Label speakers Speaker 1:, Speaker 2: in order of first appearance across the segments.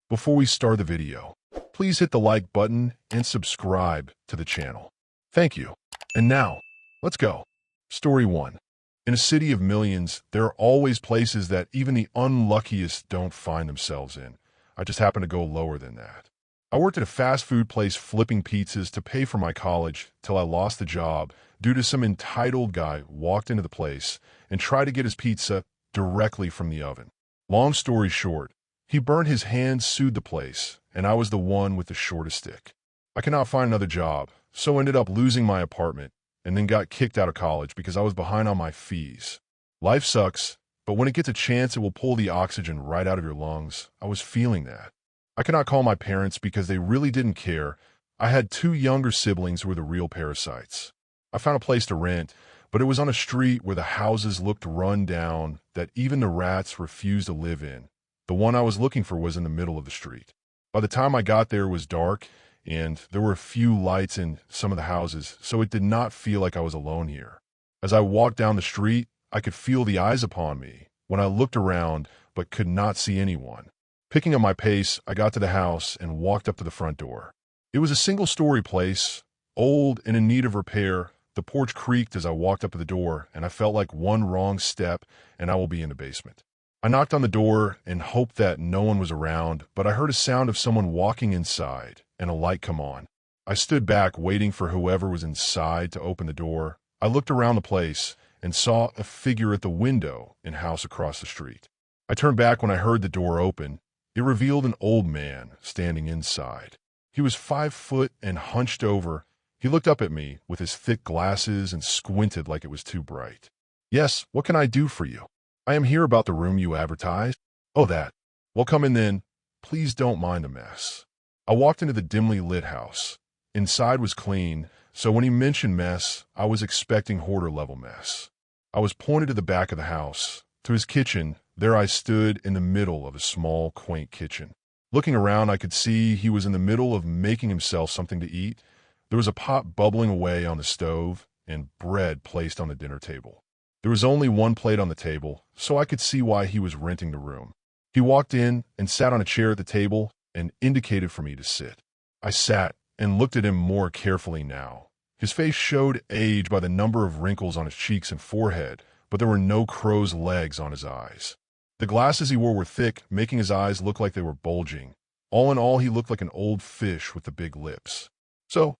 Speaker 1: Before we start the video, please hit the like button and subscribe to the channel. Thank you. And now, let's go. Story 1. In a city of millions, there are always places that even the unluckiest don't find themselves in. I just happen to go lower than that. I worked at a fast food place flipping pizzas to pay for my college till I lost the job due to some entitled guy walked into the place and tried to get his pizza directly from the oven. Long story short, he burned his hand, sued the place, and I was the one with the shortest stick. I could not find another job, so ended up losing my apartment and then got kicked out of college because I was behind on my fees. Life sucks, but when it gets a chance, it will pull the oxygen right out of your lungs. I was feeling that. I could not call my parents because they really didn't care. I had 2 younger siblings who were the real parasites. I found a place to rent, but it was on a street where the houses looked run down that even the rats refused to live in. The one I was looking for was in the middle of the street. By the time I got there, it was dark, and there were a few lights in some of the houses, so it did not feel like I was alone here. As I walked down the street, I could feel the eyes upon me when I looked around but could not see anyone. Picking up my pace, I got to the house and walked up to the front door. It was a single-story place, old and in need of repair. The porch creaked as I walked up to the door, and I felt like one wrong step and I will be in the basement. I knocked on the door and hoped that no one was around, but I heard a sound of someone walking inside and a light come on. I stood back waiting for whoever was inside to open the door. I looked around the place and saw a figure at the window in house across the street. I turned back when I heard the door open. It revealed an old man standing inside. He was 5 foot and hunched over. He looked up at me with his thick glasses and squinted like it was too bright. "Yes, what can I do for you? I am here about the room you advertised." "Oh, that. Well, come in then. Please don't mind the mess." I walked into the dimly lit house. Inside was clean, so when he mentioned mess, I was expecting hoarder-level mess. I was pointed to the back of the house, to his kitchen. There I stood in the middle of a small, quaint kitchen. Looking around, I could see he was in the middle of making himself something to eat. There was a pot bubbling away on the stove and bread placed on the dinner table. There was only one plate on the table, so I could see why he was renting the room. He walked in and sat on a chair at the table and indicated for me to sit. I sat and looked at him more carefully now. His face showed age by the number of wrinkles on his cheeks and forehead, but there were no crow's legs on his eyes. The glasses he wore were thick, making his eyes look like they were bulging. All in all, he looked like an old fish with the big lips. "So,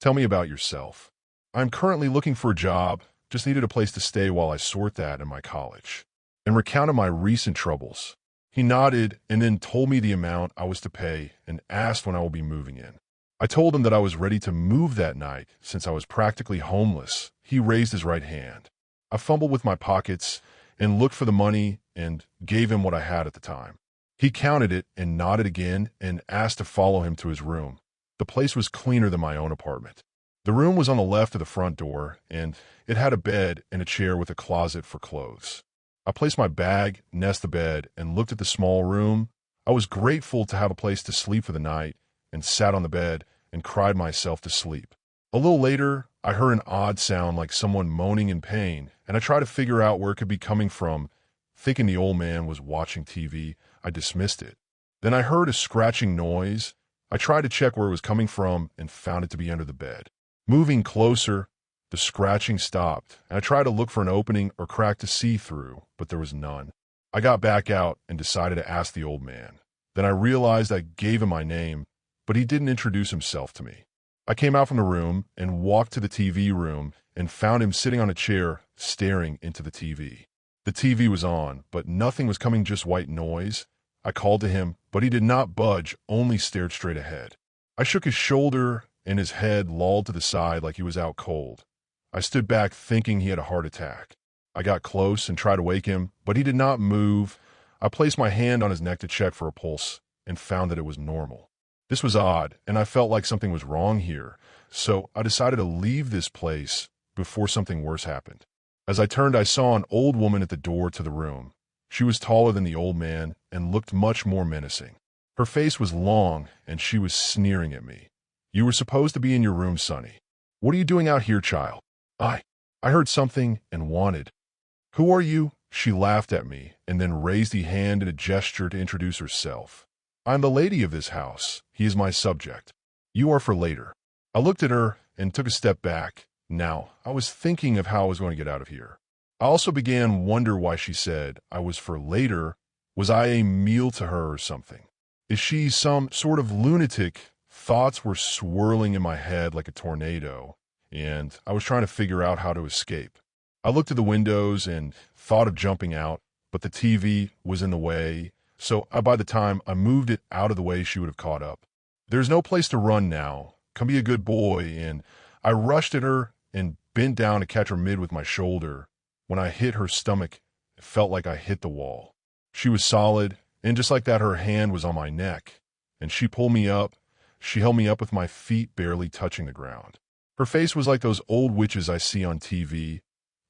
Speaker 1: tell me about yourself." "I'm currently looking for a job, just needed a place to stay while I sort that in my college," and recounted my recent troubles. He nodded and then told me the amount I was to pay and asked when I will be moving in. I told him that I was ready to move that night since I was practically homeless. He raised his right hand. I fumbled with my pockets and looked for the money and gave him what I had at the time. He counted it and nodded again and asked to follow him to his room. The place was cleaner than my own apartment. The room was on the left of the front door, and it had a bed and a chair with a closet for clothes. I placed my bag next the bed and looked at the small room. I was grateful to have a place to sleep for the night and sat on the bed and cried myself to sleep. A little later, I heard an odd sound like someone moaning in pain, and I tried to figure out where it could be coming from. Thinking the old man was watching TV, I dismissed it. Then I heard a scratching noise. I tried to check where it was coming from and found it to be under the bed. Moving closer, the scratching stopped, and I tried to look for an opening or crack to see through, but there was none. I got back out and decided to ask the old man. Then I realized I gave him my name, but he didn't introduce himself to me. I came out from the room and walked to the TV room and found him sitting on a chair, staring into the TV. The TV was on, but nothing was coming, just white noise. I called to him, but he did not budge, only stared straight ahead. I shook his shoulder, and his head lolled to the side like he was out cold. I stood back thinking he had a heart attack. I got close and tried to wake him, but he did not move. I placed my hand on his neck to check for a pulse and found that it was normal. This was odd, and I felt like something was wrong here, so I decided to leave this place before something worse happened. As I turned, I saw an old woman at the door to the room. She was taller than the old man and looked much more menacing. Her face was long, and she was sneering at me. "You were supposed to be in your room, Sonny. What are you doing out here, child?" I heard something and wanted." "Who are you?" She laughed at me and then raised a hand in a gesture to introduce herself. I'm the lady of this house. He is my subject. You are for later." I looked at her and took a step back. Now, I was thinking of how I was going to get out of here. I also began to wonder why she said I was for later. Was I a meal to her or something? Is she some sort of lunatic? Thoughts were swirling in my head like a tornado, and I was trying to figure out how to escape. I looked at the windows and thought of jumping out, but the TV was in the way, so by the time I moved it out of the way, she would have caught up. "There's no place to run now. Come be a good boy," and I rushed at her and bent down to catch her mid with my shoulder. When I hit her stomach, it felt like I hit the wall. She was solid, and just like that, her hand was on my neck, and she pulled me up. She held me up with my feet barely touching the ground. Her face was like those old witches I see on TV,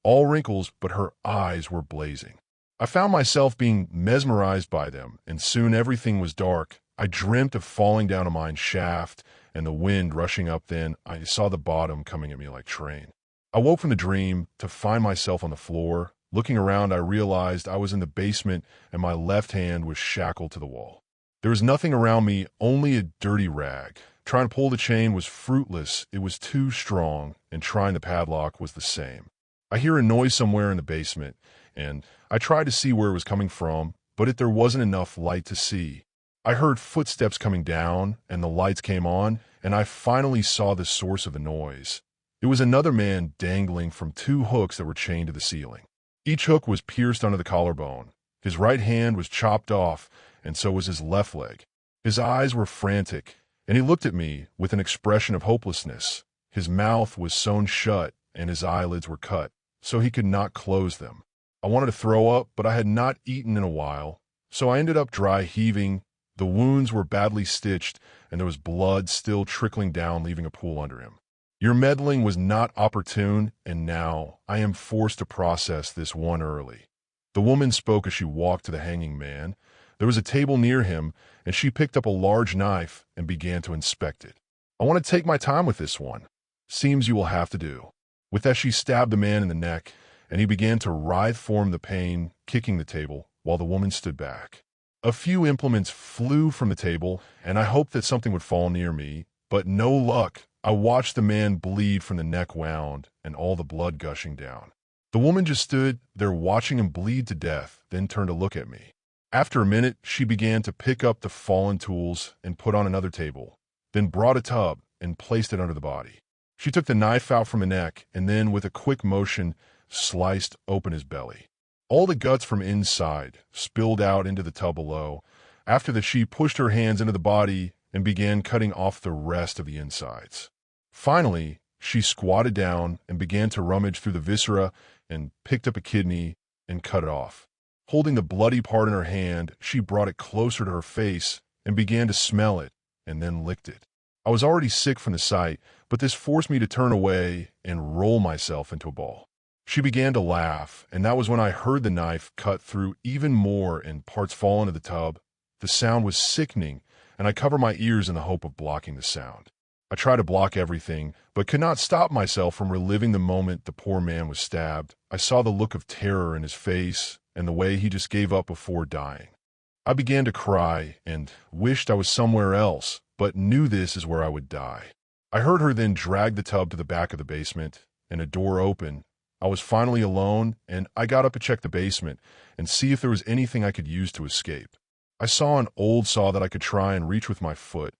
Speaker 1: all wrinkles, but her eyes were blazing. I found myself being mesmerized by them, and soon everything was dark. I dreamt of falling down a mine shaft and the wind rushing up. Then I saw the bottom coming at me like train. I woke from the dream to find myself on the floor. Looking around, I realized I was in the basement and my left hand was shackled to the wall. There was nothing around me, only a dirty rag. Trying to pull the chain was fruitless. It was too strong, and trying the padlock was the same. I hear a noise somewhere in the basement, and I tried to see where it was coming from, but there wasn't enough light to see. I heard footsteps coming down, and the lights came on, and I finally saw the source of the noise. It was another man dangling from 2 hooks that were chained to the ceiling. Each hook was pierced under the collarbone. His right hand was chopped off, and so was his left leg. His eyes were frantic, and he looked at me with an expression of hopelessness. His mouth was sewn shut, and his eyelids were cut, so he could not close them. I wanted to throw up, but I had not eaten in a while, so I ended up dry heaving. The wounds were badly stitched, and there was blood still trickling down, leaving a pool under him. "Your meddling was not opportune, and now I am forced to process this one early." The woman spoke as she walked to the hanging man. There was a table near him, and she picked up a large knife and began to inspect it. "I want to take my time with this one. Seems you will have to do." With that, she stabbed the man in the neck, and he began to writhe from the pain, kicking the table, while the woman stood back. A few implements flew from the table, and I hoped that something would fall near me, but no luck. I watched the man bleed from the neck wound and all the blood gushing down. The woman just stood there watching him bleed to death, then turned to look at me. After a minute, she began to pick up the fallen tools and put on another table, then brought a tub and placed it under the body. She took the knife out from the neck and then, with a quick motion, sliced open his belly. All the guts from inside spilled out into the tub below. After that, she pushed her hands into the body and began cutting off the rest of the insides. Finally, she squatted down and began to rummage through the viscera and picked up a kidney and cut it off. Holding the bloody part in her hand, she brought it closer to her face and began to smell it and then licked it. I was already sick from the sight, but this forced me to turn away and roll myself into a ball. She began to laugh, and that was when I heard the knife cut through even more and parts fall into the tub. The sound was sickening, and I covered my ears in the hope of blocking the sound. I tried to block everything, but could not stop myself from reliving the moment the poor man was stabbed. I saw the look of terror in his face and the way he just gave up before dying. I began to cry and wished I was somewhere else, but knew this is where I would die. I heard her then drag the tub to the back of the basement, and a door opened. I was finally alone, and I got up to check the basement and see if there was anything I could use to escape. I saw an old saw that I could try and reach with my foot.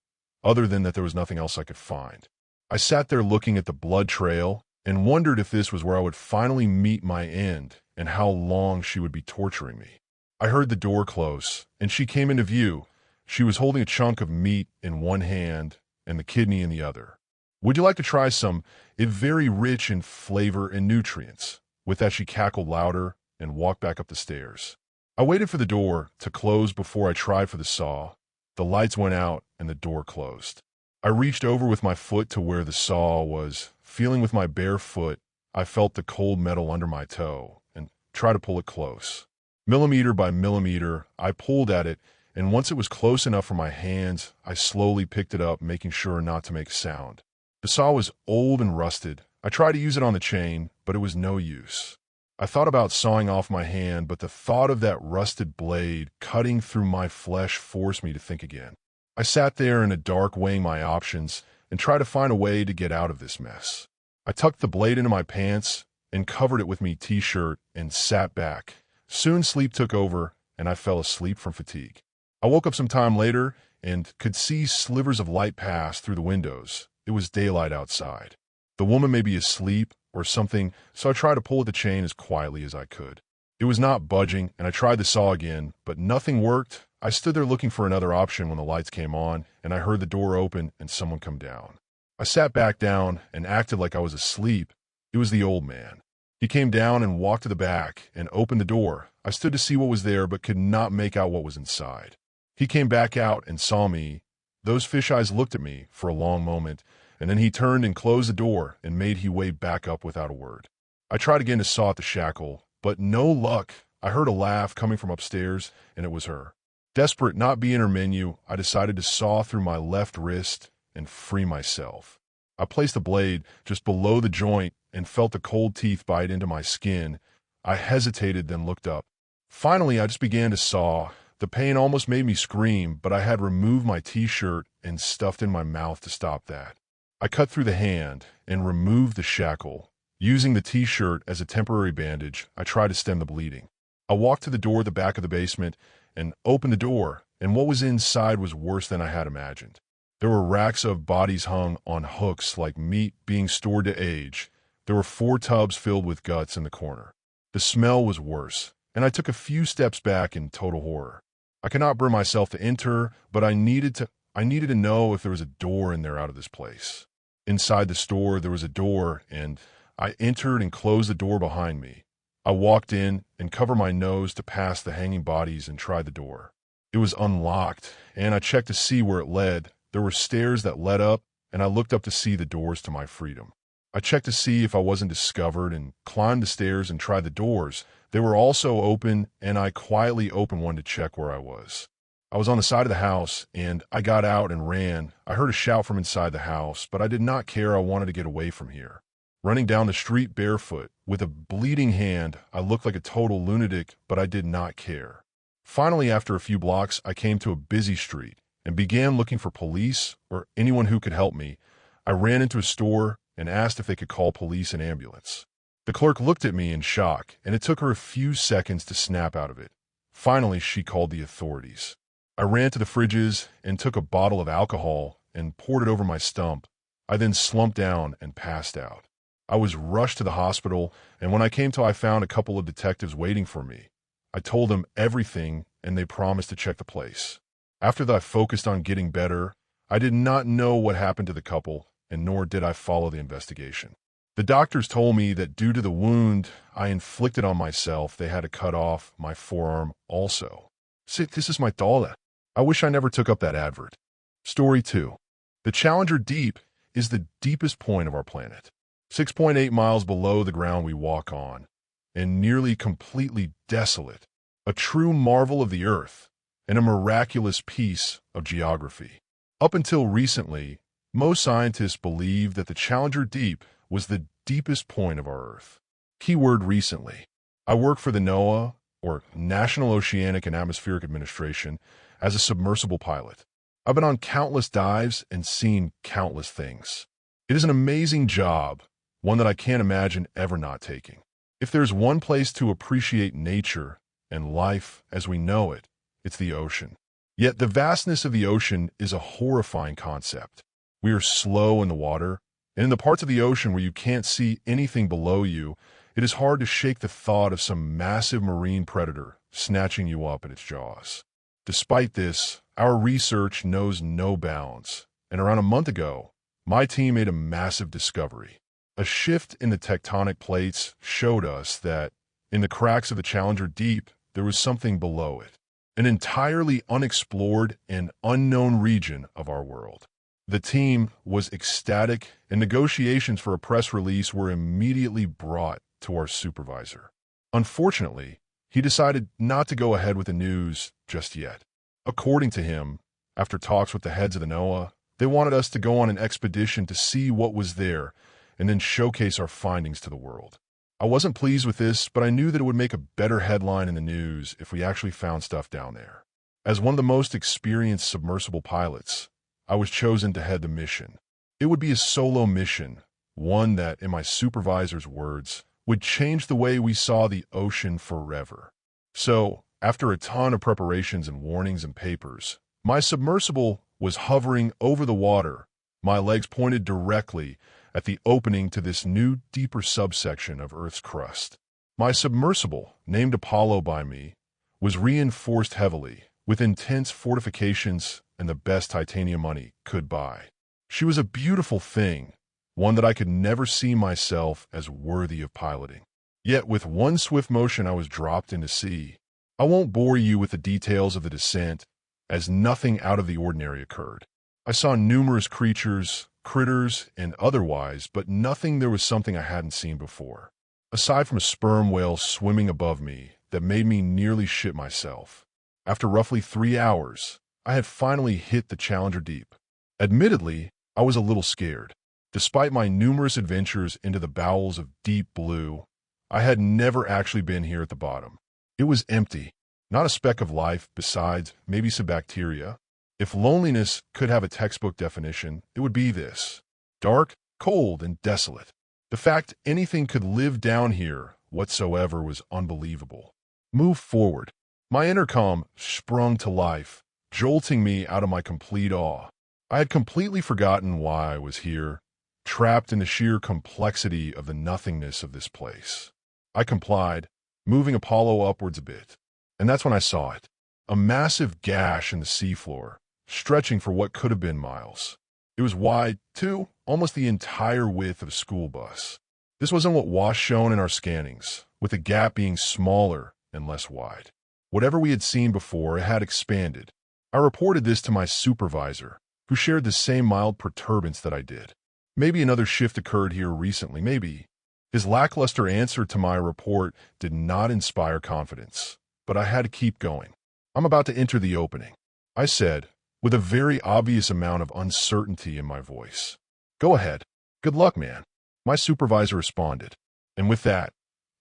Speaker 1: Other than that, there was nothing else I could find. I sat there looking at the blood trail and wondered if this was where I would finally meet my end and how long she would be torturing me. I heard the door close, and she came into view. She was holding a chunk of meat in one hand and the kidney in the other. "Would you like to try some? It's very rich in flavor and nutrients." With that, she cackled louder and walked back up the stairs. I waited for the door to close before I tried for the saw. The lights went out and the door closed. I reached over with my foot to where the saw was. Feeling with my bare foot, I felt the cold metal under my toe and tried to pull it close. Millimeter by millimeter, I pulled at it, and once it was close enough for my hands, I slowly picked it up, making sure not to make a sound. The saw was old and rusted. I tried to use it on the chain, but it was no use. I thought about sawing off my hand, but the thought of that rusted blade cutting through my flesh forced me to think again. I sat there in the dark weighing my options and tried to find a way to get out of this mess. I tucked the blade into my pants and covered it with my t-shirt and sat back. Soon sleep took over and I fell asleep from fatigue. I woke up some time later and could see slivers of light pass through the windows. It was daylight outside. The woman may be asleep or something, so I tried to pull at the chain as quietly as I could. It was not budging, and I tried the saw again, but nothing worked. I stood there looking for another option when the lights came on, and I heard the door open and someone come down. I sat back down and acted like I was asleep. It was the old man. He came down and walked to the back and opened the door. I stood to see what was there, but could not make out what was inside. He came back out and saw me. Those fish eyes looked at me for a long moment, and then he turned and closed the door and made his way back up without a word. I tried again to saw at the shackle, but no luck. I heard a laugh coming from upstairs, and it was her. Desperate not be in her menu, I decided to saw through my left wrist and free myself. I placed the blade just below the joint and felt the cold teeth bite into my skin. I hesitated, then looked up. Finally, I just began to saw. The pain almost made me scream, but I had removed my t-shirt and stuffed in my mouth to stop that. I cut through the hand and removed the shackle. Using the t-shirt as a temporary bandage, I tried to stem the bleeding. I walked to the door at the back of the basement and opened the door, and what was inside was worse than I had imagined. There were racks of bodies hung on hooks like meat being stored to age. There were 4 tubs filled with guts in the corner. The smell was worse, and I took a few steps back in total horror. I could not bring myself to enter, but I needed to know if there was a door in there out of this place. Inside the store, there was a door, and I entered and closed the door behind me. I walked in and covered my nose to pass the hanging bodies and tried the door. It was unlocked, and I checked to see where it led. There were stairs that led up, and I looked up to see the doors to my freedom. I checked to see if I wasn't discovered and climbed the stairs and tried the doors. They were also open, and I quietly opened one to check where I was. I was on the side of the house, and I got out and ran. I heard a shout from inside the house, but I did not care. I wanted to get away from here. Running down the street barefoot, with a bleeding hand, I looked like a total lunatic, but I did not care. Finally, after a few blocks, I came to a busy street and began looking for police or anyone who could help me. I ran into a store and asked if they could call police and ambulance. The clerk looked at me in shock, and it took her a few seconds to snap out of it. Finally, she called the authorities. I ran to the fridges and took a bottle of alcohol and poured it over my stump. I then slumped down and passed out. I was rushed to the hospital, and when I came to, I found a couple of detectives waiting for me. I told them everything, and they promised to check the place. After that, I focused on getting better. I did not know what happened to the couple, and nor did I follow the investigation. The doctors told me that due to the wound I inflicted on myself, they had to cut off my forearm also. Sit, this is my dollar. I wish I never took up that advert. Story 2. The Challenger Deep is the deepest point of our planet. 6.8 miles below the ground we walk on, and nearly completely desolate. A true marvel of the earth, and a miraculous piece of geography. Up until recently, most scientists believed that the Challenger Deep was the deepest point of our Earth. Keyword recently. I work for the NOAA, or National Oceanic and Atmospheric Administration, as a submersible pilot. I've been on countless dives and seen countless things. It is an amazing job, one that I can't imagine ever not taking. If there's one place to appreciate nature and life as we know it, it's the ocean. Yet the vastness of the ocean is a horrifying concept. We are slow in the water, and in the parts of the ocean where you can't see anything below you, it is hard to shake the thought of some massive marine predator snatching you up in its jaws. Despite this, our research knows no bounds, and around a month ago, my team made a massive discovery. A shift in the tectonic plates showed us that, in the cracks of the Challenger Deep, there was something below it, an entirely unexplored and unknown region of our world. The team was ecstatic, and negotiations for a press release were immediately brought to our supervisor. Unfortunately, he decided not to go ahead with the news just yet. According to him, after talks with the heads of the NOAA, they wanted us to go on an expedition to see what was there and then showcase our findings to the world. I wasn't pleased with this, but I knew that it would make a better headline in the news if we actually found stuff down there. As one of the most experienced submersible pilots, I was chosen to head the mission. It would be a solo mission, one that, in my supervisor's words, would change the way we saw the ocean forever. So, after a ton of preparations and warnings and papers, my submersible was hovering over the water, my legs pointed directly at the opening to this new, deeper subsection of Earth's crust. My submersible, named Apollo by me, was reinforced heavily, with intense fortifications and the best titanium money could buy. She was a beautiful thing, one that I could never see myself as worthy of piloting. Yet with one swift motion I was dropped into sea. I won't bore you with the details of the descent, as nothing out of the ordinary occurred. I saw numerous creatures, critters, and otherwise, but nothing there was something I hadn't seen before. Aside from a sperm whale swimming above me that made me nearly shit myself. After roughly 3 hours, I had finally hit the Challenger Deep. Admittedly, I was a little scared. Despite my numerous adventures into the bowels of deep blue, I had never actually been here at the bottom. It was empty, not a speck of life besides maybe some bacteria. If loneliness could have a textbook definition, it would be this: dark, cold, and desolate. The fact anything could live down here whatsoever was unbelievable. Move forward. My intercom sprung to life, jolting me out of my complete awe. I had completely forgotten why I was here, trapped in the sheer complexity of the nothingness of this place. I complied, moving Apollo upwards a bit. And that's when I saw it. A massive gash in the seafloor, stretching for what could have been miles. It was wide, too, almost the entire width of a school bus. This wasn't what was shown in our scannings, with the gap being smaller and less wide. Whatever we had seen before, it had expanded. I reported this to my supervisor, who shared the same mild perturbance that I did. Maybe another shift occurred here recently, maybe. His lackluster answer to my report did not inspire confidence, but I had to keep going. I'm about to enter the opening, I said, with a very obvious amount of uncertainty in my voice. Go ahead. Good luck, man. My supervisor responded. And with that,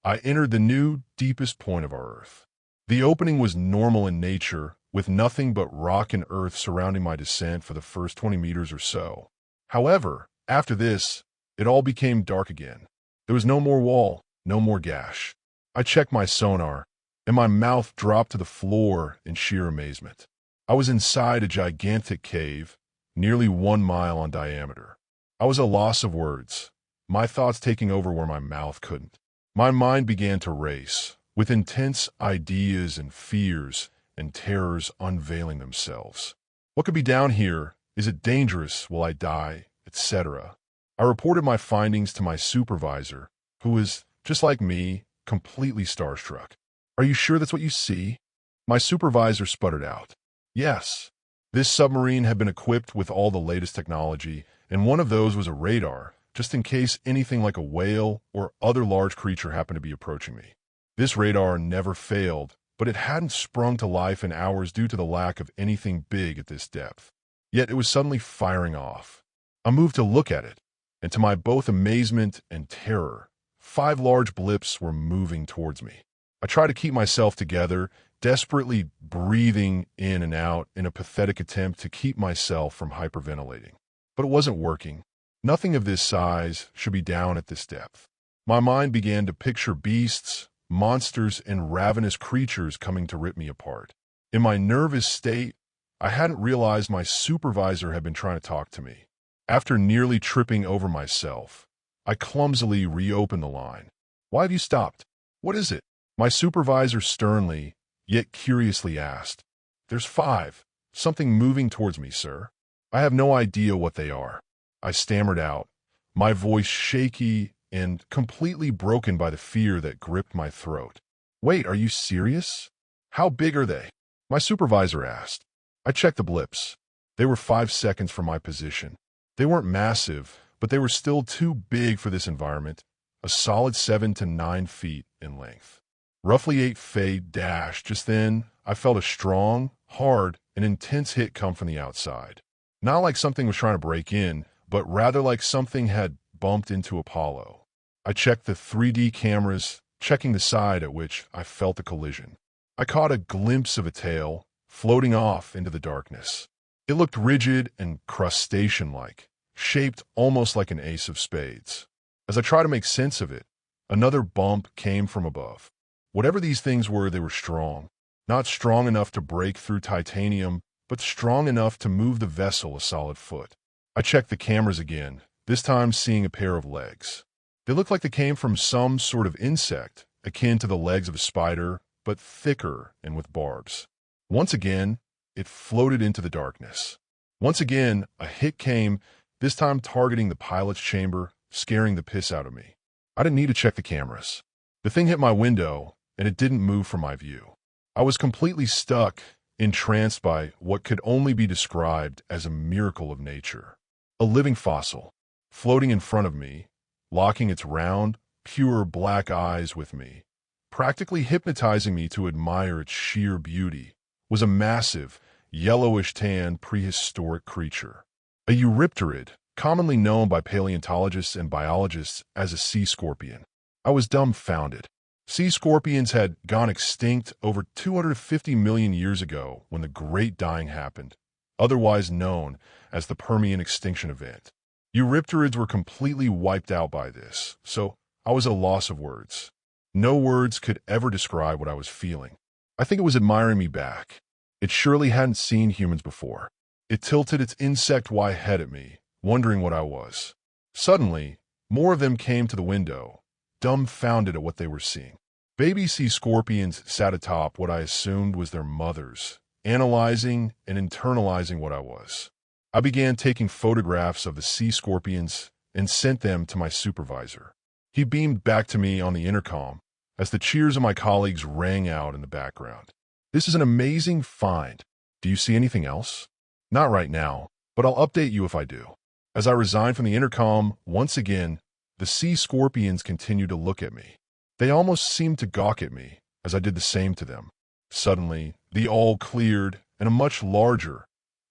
Speaker 1: I entered the new, deepest point of our Earth. The opening was normal in nature, with nothing but rock and earth surrounding my descent for the first 20 meters or so. However, after this, it all became dark again. There was no more wall, no more gash. I checked my sonar, and my mouth dropped to the floor in sheer amazement. I was inside a gigantic cave, nearly 1 mile in diameter. I was a loss of words, my thoughts taking over where my mouth couldn't. My mind began to race, with intense ideas and fears and terrors unveiling themselves. What could be down here? Is it dangerous? Will I die? Etc. I reported my findings to my supervisor, who was, just like me, completely starstruck. Are you sure that's what you see? My supervisor sputtered out. Yes. This submarine had been equipped with all the latest technology, and one of those was a radar, just in case anything like a whale or other large creature happened to be approaching me. This radar never failed, but it hadn't sprung to life in hours due to the lack of anything big at this depth. Yet it was suddenly firing off. I moved to look at it, and to my both amazement and terror, 5 large blips were moving towards me. I tried to keep myself together, desperately breathing in and out in a pathetic attempt to keep myself from hyperventilating. But it wasn't working. Nothing of this size should be down at this depth. My mind began to picture beasts, monsters, and ravenous creatures coming to rip me apart. In my nervous state, I hadn't realized my supervisor had been trying to talk to me. After nearly tripping over myself, I clumsily reopened the line. Why have you stopped? What is it? My supervisor sternly, yet curiously asked. There's 5. Something moving towards me, sir. I have no idea what they are. I stammered out, my voice shaky and completely broken by the fear that gripped my throat. Wait, are you serious? How big are they? My supervisor asked. I checked the blips. They were 5 seconds from my position. They weren't massive, but they were still too big for this environment, a solid 7 to 9 feet in length. Roughly 8 feet dash. Just then, I felt a strong, hard, and intense hit come from the outside. Not like something was trying to break in, but rather like something had bumped into Apollo. I checked the 3D cameras, checking the side at which I felt the collision. I caught a glimpse of a tail floating off into the darkness. It looked rigid and crustacean-like, shaped almost like an ace of spades. As I tried to make sense of it, another bump came from above. Whatever these things were, they were strong. Not strong enough to break through titanium, but strong enough to move the vessel a solid foot. I checked the cameras again, this time seeing a pair of legs. They looked like they came from some sort of insect, akin to the legs of a spider, but thicker and with barbs. Once again, it floated into the darkness. Once again, a hit came, this time targeting the pilot's chamber, scaring the piss out of me. I didn't need to check the cameras. The thing hit my window, and it didn't move from my view. I was completely stuck, entranced by what could only be described as a miracle of nature. A living fossil, floating in front of me, locking its round, pure black eyes with me, practically hypnotizing me to admire its sheer beauty, was a massive, yellowish-tan prehistoric creature. A eurypterid, commonly known by paleontologists and biologists as a sea scorpion. I was dumbfounded. Sea scorpions had gone extinct over 250 million years ago when the Great Dying happened, otherwise known as the Permian extinction event. Eurypterids were completely wiped out by this, so I was at a loss of words. No words could ever describe what I was feeling. I think it was admiring me back. It surely hadn't seen humans before. It tilted its insect-like head at me, wondering what I was. Suddenly, more of them came to the window, dumbfounded at what they were seeing. Baby sea scorpions sat atop what I assumed was their mothers, analyzing and internalizing what I was. I began taking photographs of the sea scorpions and sent them to my supervisor. He beamed back to me on the intercom as the cheers of my colleagues rang out in the background. "This is an amazing find. Do you see anything else?" "Not right now, but I'll update you if I do." As I resigned from the intercom, once again, the sea scorpions continued to look at me. They almost seemed to gawk at me as I did the same to them. Suddenly, the all cleared, and a much larger,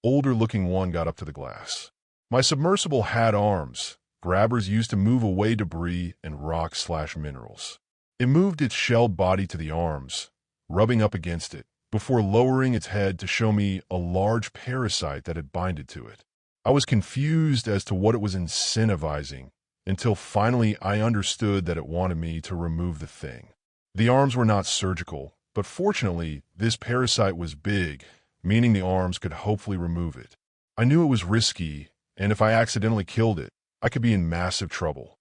Speaker 1: older-looking one got up to the glass. My submersible had arms, grabbers used to move away debris and rock/minerals. It moved its shelled body to the arms, rubbing up against it, before lowering its head to show me a large parasite that had binded to it. I was confused as to what it was incentivizing, until finally I understood that it wanted me to remove the thing. The arms were not surgical, but fortunately, this parasite was big, meaning the arms could hopefully remove it. I knew it was risky, and if I accidentally killed it, I could be in massive trouble.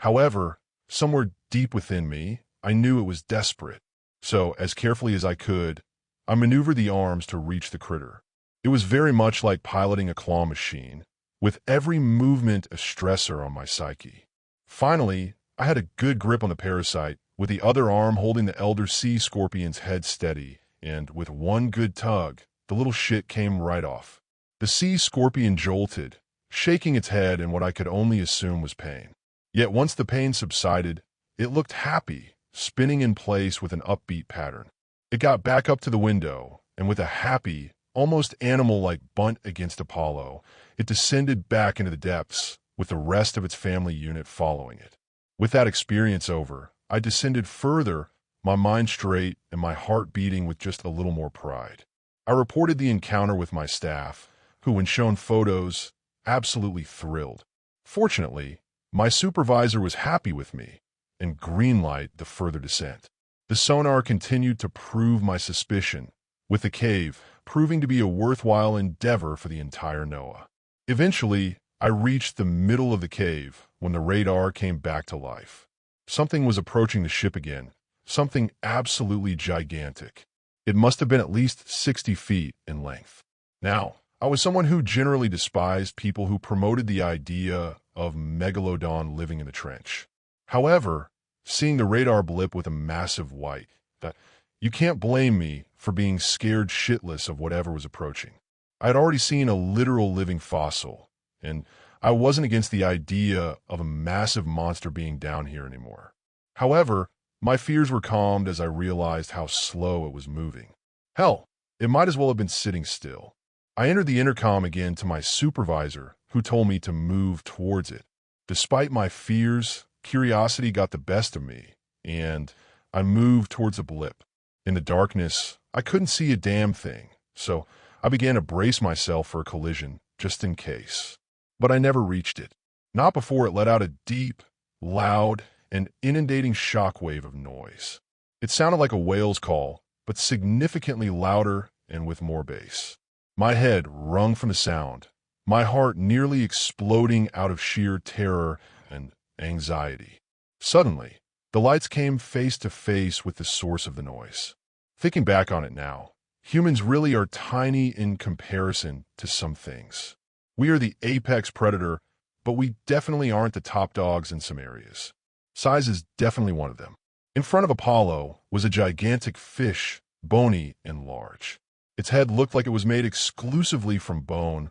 Speaker 1: However, somewhere deep within me, I knew it was desperate. So, as carefully as I could, I maneuvered the arms to reach the critter. It was very much like piloting a claw machine, with every movement a stressor on my psyche. Finally, I had a good grip on the parasite, with the other arm holding the elder sea scorpion's head steady, and with one good tug, the little shit came right off. The sea scorpion jolted, shaking its head in what I could only assume was pain. Yet once the pain subsided, it looked happy, spinning in place with an upbeat pattern. It got back up to the window, and with a happy, almost animal-like bunt against Apollo, it descended back into the depths, with the rest of its family unit following it. With that experience over, I descended further, my mind straight and my heart beating with just a little more pride. I reported the encounter with my staff, who, when shown photos, absolutely thrilled. Fortunately, my supervisor was happy with me and greenlighted the further descent. The sonar continued to prove my suspicion, with the cave proving to be a worthwhile endeavor for the entire NOAA. Eventually, I reached the middle of the cave when the radar came back to life. Something was approaching the ship again, something absolutely gigantic. It must have been at least 60 feet in length. Now, I was someone who generally despised people who promoted the idea of megalodon living in the trench. However, seeing the radar blip with a massive white, you can't blame me for being scared shitless of whatever was approaching. I had already seen a literal living fossil, and I wasn't against the idea of a massive monster being down here anymore. However, my fears were calmed as I realized how slow it was moving. Hell, it might as well have been sitting still. I entered the intercom again to my supervisor, who told me to move towards it. Despite my fears, curiosity got the best of me, and I moved towards a blip. In the darkness, I couldn't see a damn thing, so I began to brace myself for a collision, just in case. But I never reached it. Not before it let out a deep, loud, and inundating shockwave of noise. It sounded like a whale's call, but significantly louder and with more bass. My head wrung from the sound, my heart nearly exploding out of sheer terror and anxiety. Suddenly, the lights came face to face with the source of the noise. Thinking back on it now, humans really are tiny in comparison to some things. We are the apex predator, but we definitely aren't the top dogs in some areas. Size is definitely one of them. In front of Apollo was a gigantic fish, bony and large. Its head looked like it was made exclusively from bone,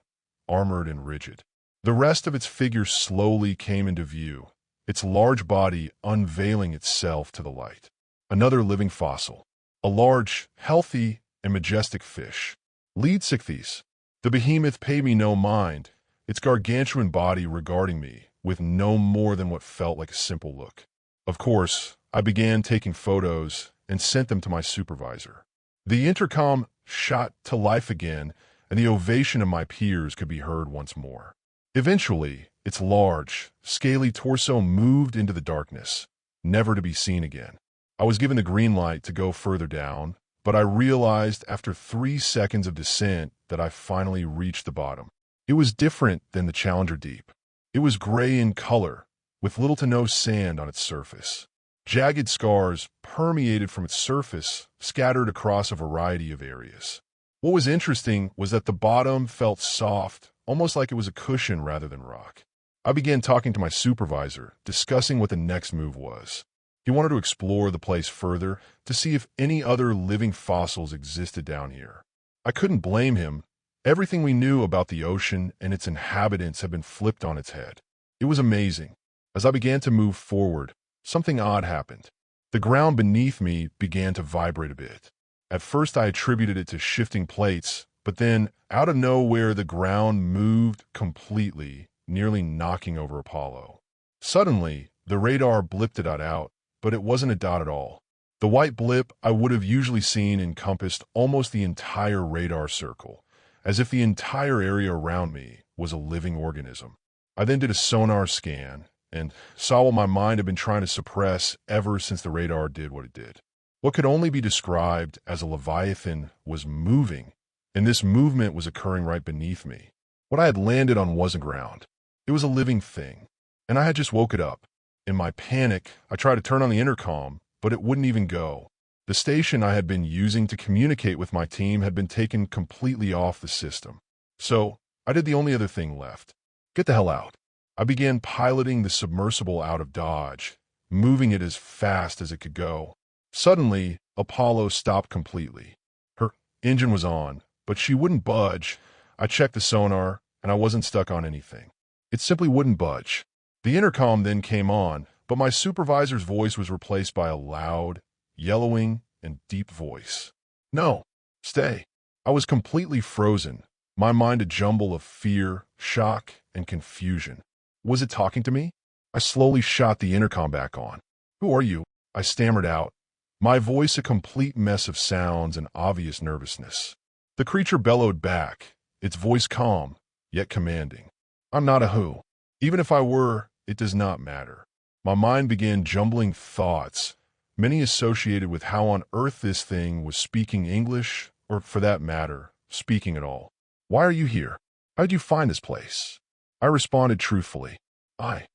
Speaker 1: armored and rigid. The rest of its figure slowly came into view, its large body unveiling itself to the light. Another living fossil. A large, healthy, and majestic fish. Lead Sichthies. The behemoth paid me no mind, its gargantuan body regarding me with no more than what felt like a simple look. Of course, I began taking photos and sent them to my supervisor. The intercom shot to life again, and the ovation of my peers could be heard once more. Eventually, its large, scaly torso moved into the darkness, never to be seen again. I was given the green light to go further down, but I realized after 3 seconds of descent that I finally reached the bottom. It was different than the Challenger Deep. It was gray in color, with little to no sand on its surface. Jagged scars permeated from its surface, scattered across a variety of areas. What was interesting was that the bottom felt soft, almost like it was a cushion rather than rock. I began talking to my supervisor, discussing what the next move was. He wanted to explore the place further to see if any other living fossils existed down here. I couldn't blame him. Everything we knew about the ocean and its inhabitants had been flipped on its head. It was amazing. As I began to move forward, something odd happened. The ground beneath me began to vibrate a bit. At first I attributed it to shifting plates, but then, out of nowhere, the ground moved completely, nearly knocking over Apollo. Suddenly, the radar blipped a dot out, but it wasn't a dot at all. The white blip I would have usually seen encompassed almost the entire radar circle, as if the entire area around me was a living organism. I then did a sonar scan and saw what my mind had been trying to suppress ever since the radar did what it did. What could only be described as a leviathan was moving, and this movement was occurring right beneath me. What I had landed on wasn't ground. It was a living thing, and I had just woke it up. In my panic, I tried to turn on the intercom, but it wouldn't even go. The station I had been using to communicate with my team had been taken completely off the system. So, I did the only other thing left. Get the hell out. I began piloting the submersible out of Dodge, moving it as fast as it could go. Suddenly, Apollo stopped completely. Her engine was on, but she wouldn't budge. I checked the sonar, and I wasn't stuck on anything. It simply wouldn't budge. The intercom then came on, but my supervisor's voice was replaced by a loud, yellowing, and deep voice. No, stay. I was completely frozen, my mind a jumble of fear, shock, and confusion. Was it talking to me? I slowly shot the intercom back on. Who are you? I stammered out, my voice a complete mess of sounds and obvious nervousness. The creature bellowed back, its voice calm, yet commanding. I'm not a who. Even if I were, it does not matter. My mind began jumbling thoughts, many associated with how on earth this thing was speaking English, or for that matter, speaking at all. Why are you here? How did you find this place? I responded truthfully. I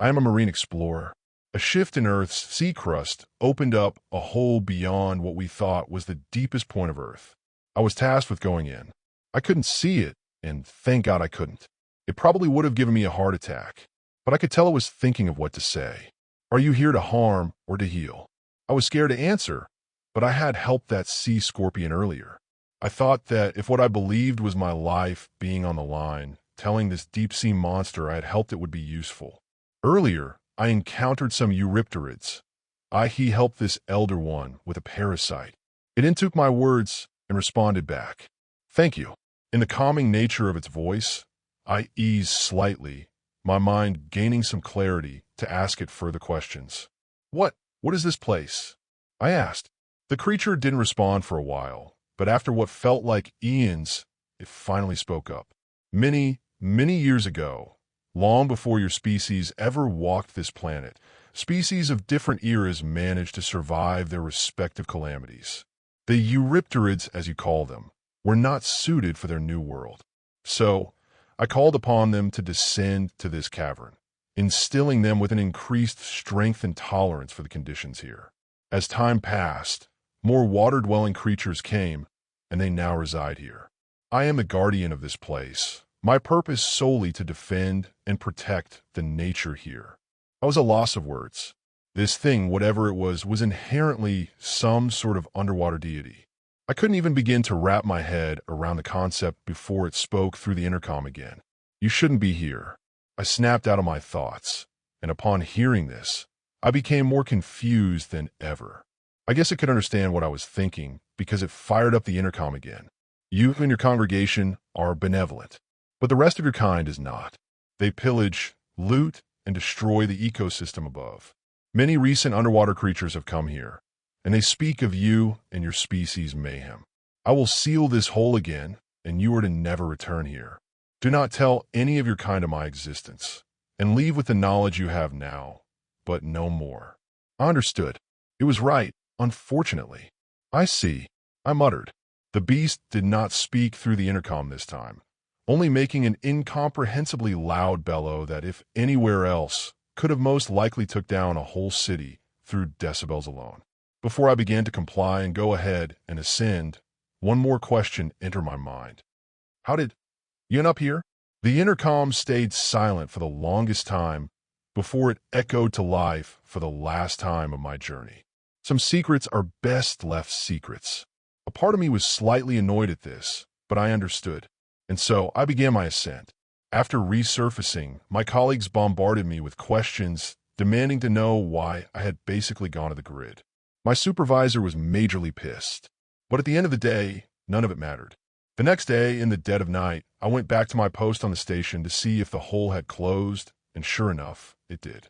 Speaker 1: am a marine explorer. A shift in Earth's sea crust opened up a hole beyond what we thought was the deepest point of Earth. I was tasked with going in. I couldn't see it, and thank God I couldn't. It probably would have given me a heart attack, but I could tell it was thinking of what to say. Are you here to harm or to heal? I was scared to answer, but I had helped that sea scorpion earlier. I thought that if what I believed was my life being on the line, telling this deep-sea monster I had helped it would be useful. Earlier, I encountered some eurypterids. He helped this elder one with a parasite. It intook my words and responded back. Thank you. In the calming nature of its voice, I eased slightly, my mind gaining some clarity to to ask it further questions. What is this place?" I asked. The creature didn't respond for a while, but after what felt like eons, it finally spoke up. Many, many years ago, long before your species ever walked this planet, species of different eras managed to survive their respective calamities. The Eurypterids, as you call them, were not suited for their new world. So, I called upon them to descend to this cavern, instilling them with an increased strength and tolerance for the conditions here. As time passed, more water-dwelling creatures came, and they now reside here. I am the guardian of this place, my purpose solely to defend and protect the nature here. I was a loss of words. This thing, whatever it was inherently some sort of underwater deity. I couldn't even begin to wrap my head around the concept before it spoke through the intercom again. "You shouldn't be here." I snapped out of my thoughts, and upon hearing this, I became more confused than ever. I guess it could understand what I was thinking because it fired up the intercom again. "You and your congregation are benevolent, but the rest of your kind is not. They pillage, loot, and destroy the ecosystem above. Many recent underwater creatures have come here, and they speak of you and your species' mayhem. I will seal this hole again, and you are to never return here. Do not tell any of your kind of my existence, and leave with the knowledge you have now, but no more." I understood. It was right, unfortunately. "I see," I muttered. The beast did not speak through the intercom this time, only making an incomprehensibly loud bellow that, if anywhere else, could have most likely took down a whole city through decibels alone. Before I began to comply and go ahead and ascend, one more question entered my mind. "How did you end up here?" The intercom stayed silent for the longest time before it echoed to life for the last time of my journey. Some secrets are best left secrets. A part of me was slightly annoyed at this, but I understood, and so I began my ascent. After resurfacing, my colleagues bombarded me with questions, demanding to know why I had basically gone to the grid. My supervisor was majorly pissed, but at the end of the day, none of it mattered. The next day, in the dead of night, I went back to my post on the station to see if the hole had closed, and sure enough, it did.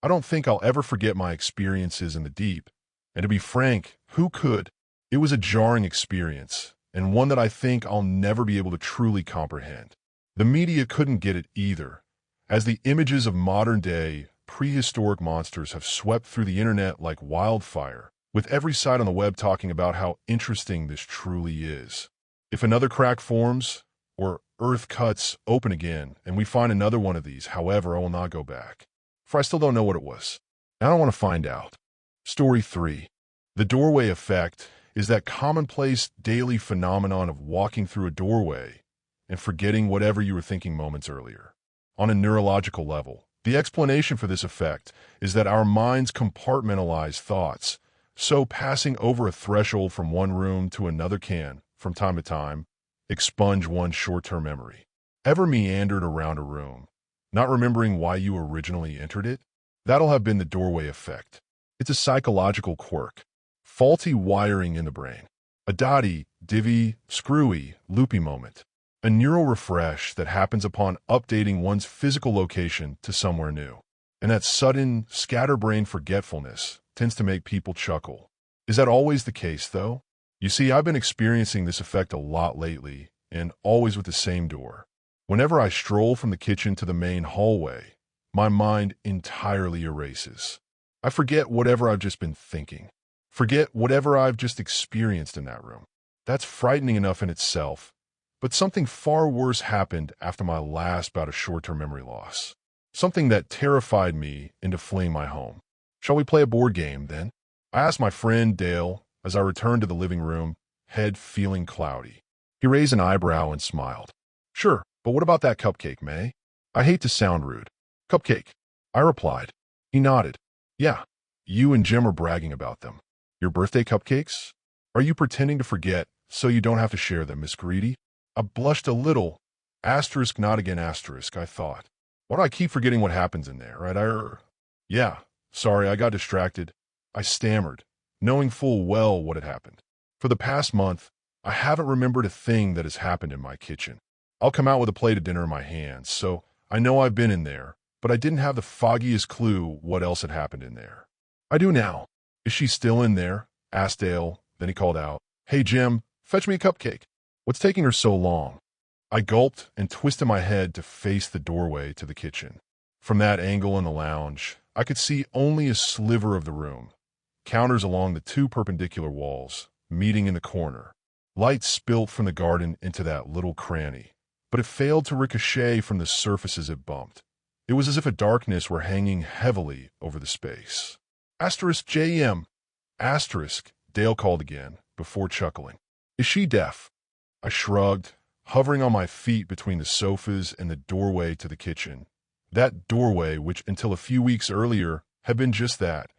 Speaker 1: I don't think I'll ever forget my experiences in the deep, and to be frank, who could? It was a jarring experience, and one that I think I'll never be able to truly comprehend. The media couldn't get it either, as the images of modern-day, prehistoric monsters have swept through the internet like wildfire, with every site on the web talking about how interesting this truly is. If another crack forms, or Earth cuts open again, and we find another one of these, however, I will not go back, for I still don't know what it was. I don't want to find out. Story 3. The doorway effect is that commonplace daily phenomenon of walking through a doorway and forgetting whatever you were thinking moments earlier. On a neurological level, the explanation for this effect is that our minds compartmentalize thoughts, so passing over a threshold from one room to another can, from time to time, expunge one's short-term memory. Ever meandered around a room, not remembering why you originally entered it? That'll have been the doorway effect. It's a psychological quirk, faulty wiring in the brain, a dotty, divvy, screwy, loopy moment, a neural refresh that happens upon updating one's physical location to somewhere new. And that sudden, scatterbrain forgetfulness tends to make people chuckle. Is that always the case, though? You see, I've been experiencing this effect a lot lately, and always with the same door. Whenever I stroll from the kitchen to the main hallway, my mind entirely erases. I forget whatever I've just been thinking. Forget whatever I've just experienced in that room. That's frightening enough in itself, but something far worse happened after my last bout of short-term memory loss. Something that terrified me into fleeing my home. "Shall we play a board game, then?" I asked my friend Dale as I returned to the living room, head feeling cloudy. He raised an eyebrow and smiled. "Sure, but what about that cupcake, May?" I hate to sound rude. "Cupcake," I replied. He nodded. "Yeah, you and Jim are bragging about them. Your birthday cupcakes? Are you pretending to forget so you don't have to share them, Miss Greedy?" I blushed a little. Asterisk, not again asterisk, I thought. Why do I keep forgetting what happens in there, right? Yeah, sorry, I got distracted. I stammered, knowing full well what had happened. For the past month, I haven't remembered a thing that has happened in my kitchen. I'll come out with a plate of dinner in my hands, so I know I've been in there, but I didn't have the foggiest clue what else had happened in there. I do now. Is she still in there? Asked Dale. Then he called out, "Hey, Jim, fetch me a cupcake. What's taking her so long?" I gulped and twisted my head to face the doorway to the kitchen. From that angle in the lounge, I could see only a sliver of the room. Counters along the two perpendicular walls, meeting in the corner. Light spilt from the garden into that little cranny, but it failed to ricochet from the surfaces it bumped. It was as if a darkness were hanging heavily over the space. Asterisk JM. Asterisk, Dale called again, before chuckling. Is she deaf? I shrugged, hovering on my feet between the sofas and the doorway to the kitchen. That doorway which until a few weeks earlier had been just that,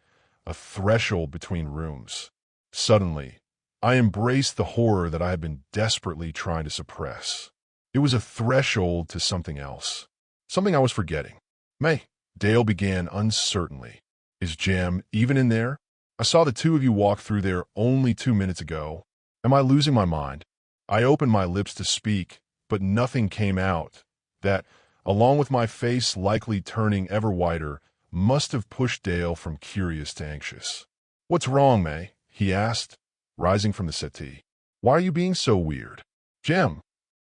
Speaker 1: a threshold between rooms. Suddenly, I embraced the horror that I had been desperately trying to suppress. It was a threshold to something else. Something I was forgetting. "May," Dale began uncertainly. "Is Jem even in there? I saw the two of you walk through there only 2 minutes ago. Am I losing my mind?" I opened my lips to speak, but nothing came out. That, along with my face likely turning ever whiter, must have pushed Dale from curious to anxious. "What's wrong, May?" he asked, rising from the settee. "Why are you being so weird?" "Jem."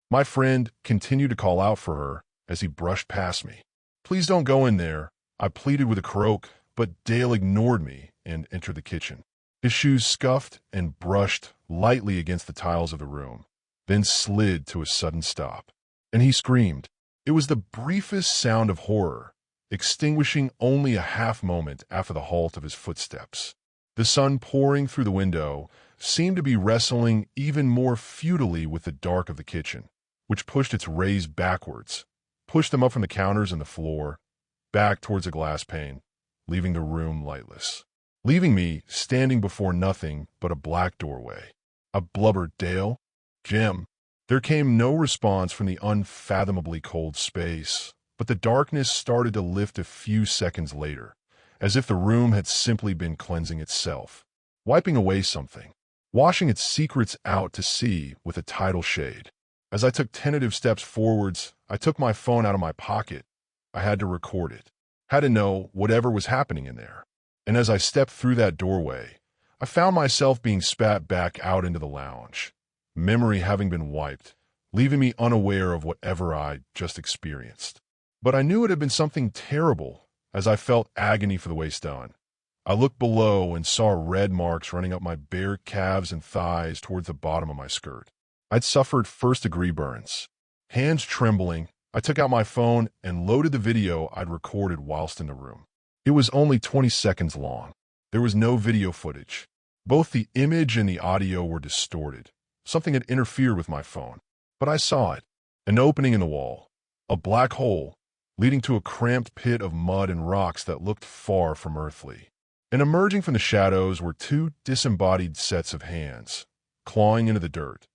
Speaker 1: My friend continued to call out for her as he brushed past me. "Please don't go in there," I pleaded with a croak, but Dale ignored me and entered the kitchen. His shoes scuffed and brushed lightly against the tiles of the room, then slid to a sudden stop. And he screamed. It was the briefest sound of horror, extinguishing only a half moment after the halt of his footsteps. The sun pouring through the window seemed to be wrestling even more futilely with the dark of the kitchen, which pushed its rays backwards, pushed them up from the counters and the floor, back towards a glass pane, leaving the room lightless. Leaving me standing before nothing but a black doorway. I blubbered, "Dale? Jim?" There came no response from the unfathomably cold space, but the darkness started to lift a few seconds later, as if the room had simply been cleansing itself, wiping away something, washing its secrets out to sea with a tidal shade. As I took tentative steps forwards, I took my phone out of my pocket. I had to record it, had to know whatever was happening in there. And as I stepped through that doorway, I found myself being spat back out into the lounge, memory having been wiped, leaving me unaware of whatever I just experienced. But I knew it had been something terrible, as I felt agony for the waist done. I looked below and saw red marks running up my bare calves and thighs towards the bottom of my skirt. I'd suffered first-degree burns. Hands trembling, I took out my phone and loaded the video I'd recorded whilst in the room. It was only 20 seconds long. There was no video footage. Both the image and the audio were distorted. Something had interfered with my phone. But I saw it. An opening in the wall. A black hole, leading to a cramped pit of mud and rocks that looked far from earthly. And emerging from the shadows were two disembodied sets of hands, clawing into the dirt,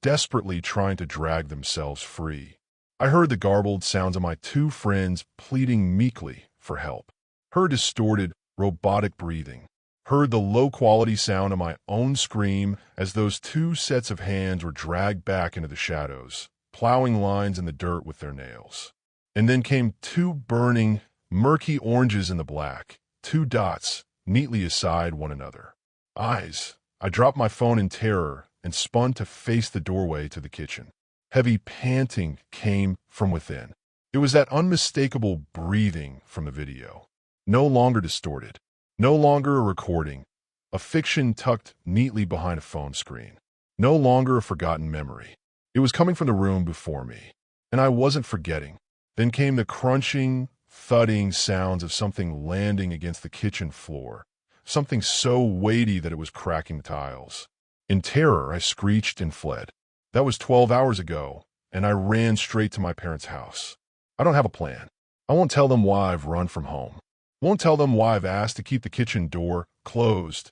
Speaker 1: desperately trying to drag themselves free. I heard the garbled sounds of my two friends pleading meekly for help. Heard distorted, robotic breathing. Heard the low-quality sound of my own scream as those two sets of hands were dragged back into the shadows, plowing lines in the dirt with their nails. And then came two burning, murky oranges in the black, two dots, neatly aside one another. Eyes. I dropped my phone in terror and spun to face the doorway to the kitchen. Heavy panting came from within. It was that unmistakable breathing from the video. No longer distorted, no longer a recording, a fiction tucked neatly behind a phone screen, no longer a forgotten memory. It was coming from the room before me, and I wasn't forgetting. Then came the crunching, thudding sounds of something landing against the kitchen floor, something so weighty that it was cracking the tiles. In terror, I screeched and fled. That was 12 hours ago, and I ran straight to my parents' house. I don't have a plan. I won't tell them why I've run from home. Won't tell them why I've asked to keep the kitchen door closed.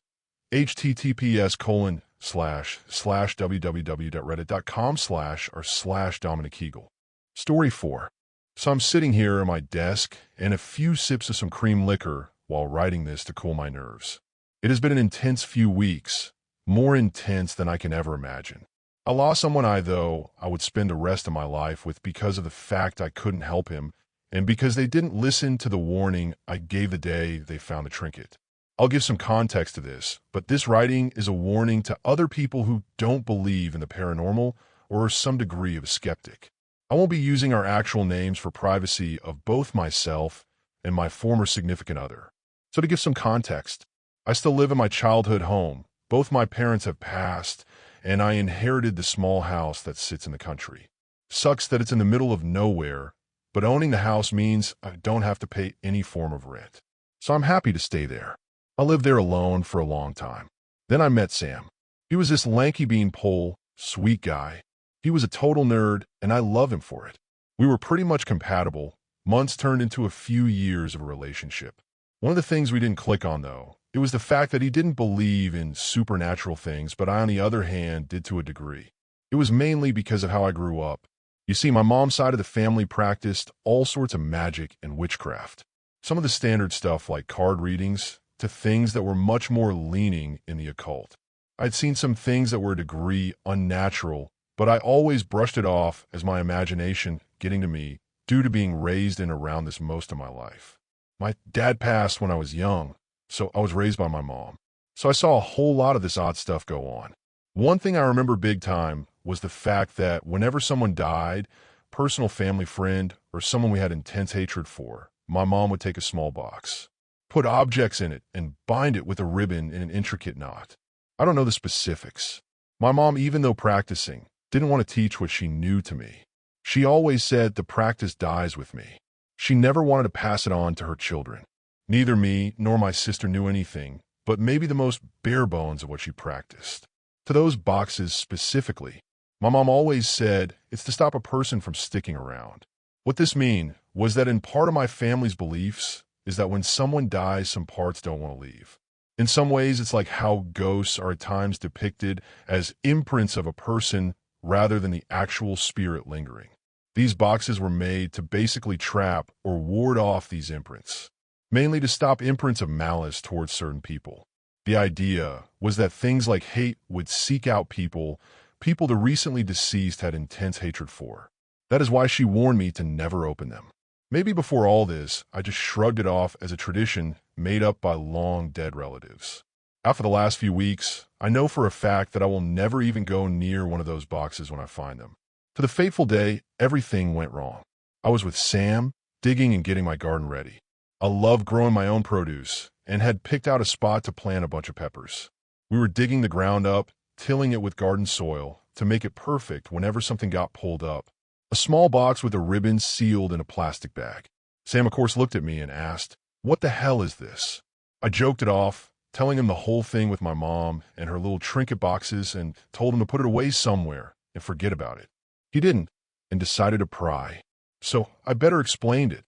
Speaker 1: https://www.reddit.com/r/Dominic Kegel. Story 4. So I'm sitting here at my desk and a few sips of some cream liquor while writing this to cool my nerves. It has been an intense few weeks, more intense than I can ever imagine. I lost someone I would spend the rest of my life with because of the fact I couldn't help him, and because they didn't listen to the warning I gave the day they found the trinket. I'll give some context to this, but this writing is a warning to other people who don't believe in the paranormal or are some degree of a skeptic. I won't be using our actual names for privacy of both myself and my former significant other. So to give some context, I still live in my childhood home. Both my parents have passed, and I inherited the small house that sits in the country. Sucks that it's in the middle of nowhere, but owning the house means I don't have to pay any form of rent. So I'm happy to stay there. I lived there alone for a long time. Then I met Sam. He was this lanky beanpole, sweet guy. He was a total nerd, and I love him for it. We were pretty much compatible. Months turned into a few years of a relationship. One of the things we didn't click on, though, it was the fact that he didn't believe in supernatural things, but I, on the other hand, did to a degree. It was mainly because of how I grew up. You see, my mom's side of the family practiced all sorts of magic and witchcraft. Some of the standard stuff like card readings to things that were much more leaning in the occult. I'd seen some things that were a degree unnatural, but I always brushed it off as my imagination getting to me due to being raised in around this most of my life. My dad passed when I was young, so I was raised by my mom. So I saw a whole lot of this odd stuff go on. One thing I remember big time was the fact that whenever someone died, personal family friend, or someone we had intense hatred for, my mom would take a small box, put objects in it, and bind it with a ribbon in an intricate knot. I don't know the specifics. My mom, even though practicing, didn't want to teach what she knew to me. She always said the practice dies with me. She never wanted to pass it on to her children. Neither me nor my sister knew anything, but maybe the most bare bones of what she practiced. To those boxes specifically, my mom always said it's to stop a person from sticking around. What this mean was that in part of my family's beliefs is that when someone dies, some parts don't want to leave. In some ways, it's like how ghosts are at times depicted as imprints of a person rather than the actual spirit lingering. These boxes were made to basically trap or ward off these imprints, mainly to stop imprints of malice towards certain people. The idea was that things like hate would seek out people the recently deceased had intense hatred for. That is why she warned me to never open them. Maybe before all this, I just shrugged it off as a tradition made up by long-dead relatives. After the last few weeks, I know for a fact that I will never even go near one of those boxes when I find them. To the fateful day, everything went wrong. I was with Sam, digging and getting my garden ready. I love growing my own produce and had picked out a spot to plant a bunch of peppers. We were digging the ground up, tilling it with garden soil to make it perfect whenever something got pulled up. A small box with a ribbon sealed in a plastic bag. Sam, of course, looked at me and asked, "What the hell is this?" I joked it off, telling him the whole thing with my mom and her little trinket boxes, and told him to put it away somewhere and forget about it. He didn't, and decided to pry. So I better explained it.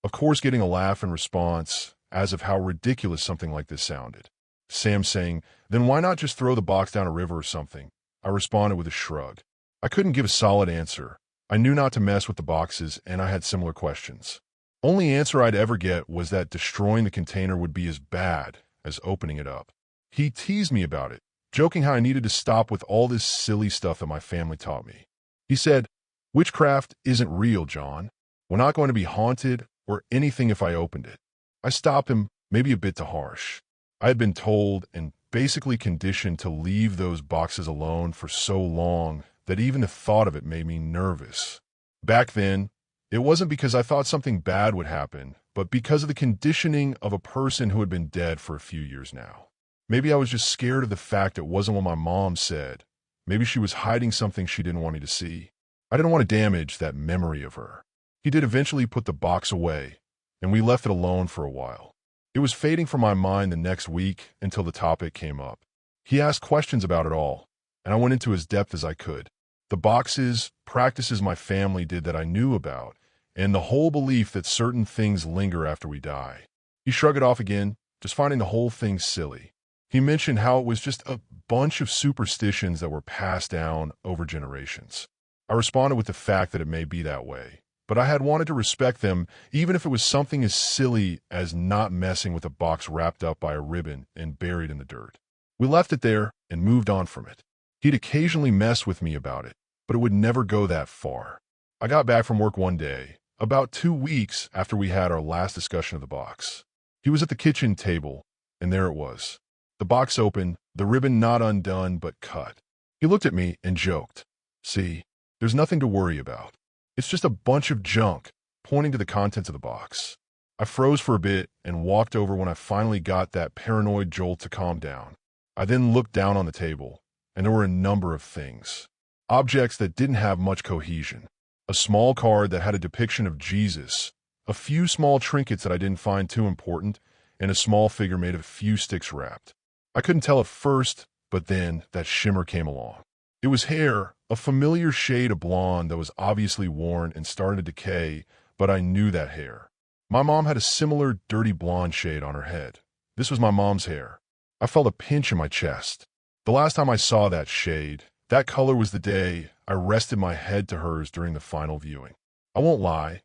Speaker 1: Of course, getting a laugh in response as of how ridiculous something like this sounded. Sam saying, "Then why not just throw the box down a river or something?" I responded with a shrug. I couldn't give a solid answer. I knew not to mess with the boxes, and I had similar questions. Only answer I'd ever get was that destroying the container would be as bad as opening it up. He teased me about it, joking how I needed to stop with all this silly stuff that my family taught me. He said, "Witchcraft isn't real, John. We're not going to be haunted or anything if I opened it." I stopped him, maybe a bit too harsh. I had been told and basically conditioned to leave those boxes alone for so long that even the thought of it made me nervous. Back then, it wasn't because I thought something bad would happen, but because of the conditioning of a person who had been dead for a few years now. Maybe I was just scared of the fact it wasn't what my mom said. Maybe she was hiding something she didn't want me to see. I didn't want to damage that memory of her. He did eventually put the box away, and we left it alone for a while. It was fading from my mind the next week until the topic came up. He asked questions about it all, and I went into as depth as I could. The boxes, practices my family did that I knew about, and the whole belief that certain things linger after we die. He shrugged it off again, just finding the whole thing silly. He mentioned how it was just a bunch of superstitions that were passed down over generations. I responded with the fact that it may be that way, but I had wanted to respect them even if it was something as silly as not messing with a box wrapped up by a ribbon and buried in the dirt. We left it there and moved on from it. He'd occasionally mess with me about it, but it would never go that far. I got back from work one day. about 2 weeks after we had our last discussion of the box. He was at the kitchen table, and there it was. The box open, the ribbon not undone but cut. He looked at me and joked, "See, there's nothing to worry about. It's just a bunch of junk," pointing to the contents of the box. I froze for a bit and walked over when I finally got that paranoid jolt to calm down. I then looked down on the table, and there were a number of things. Objects that didn't have much cohesion. A small card that had a depiction of Jesus, a few small trinkets that I didn't find too important, and a small figure made of a few sticks wrapped. I couldn't tell at first, but then that shimmer came along. It was hair, a familiar shade of blonde that was obviously worn and starting to decay, but I knew that hair. My mom had a similar dirty blonde shade on her head. This was my mom's hair. I felt a pinch in my chest. The last time I saw that shade, that color was the day I rested my head to hers during the final viewing. I won't lie.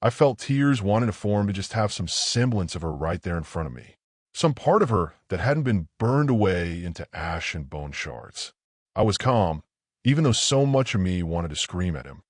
Speaker 1: I felt tears wanting to form to just have some semblance of her right there in front of me. Some part of her that hadn't been burned away into ash and bone shards. I was calm, even though so much of me wanted to scream at him.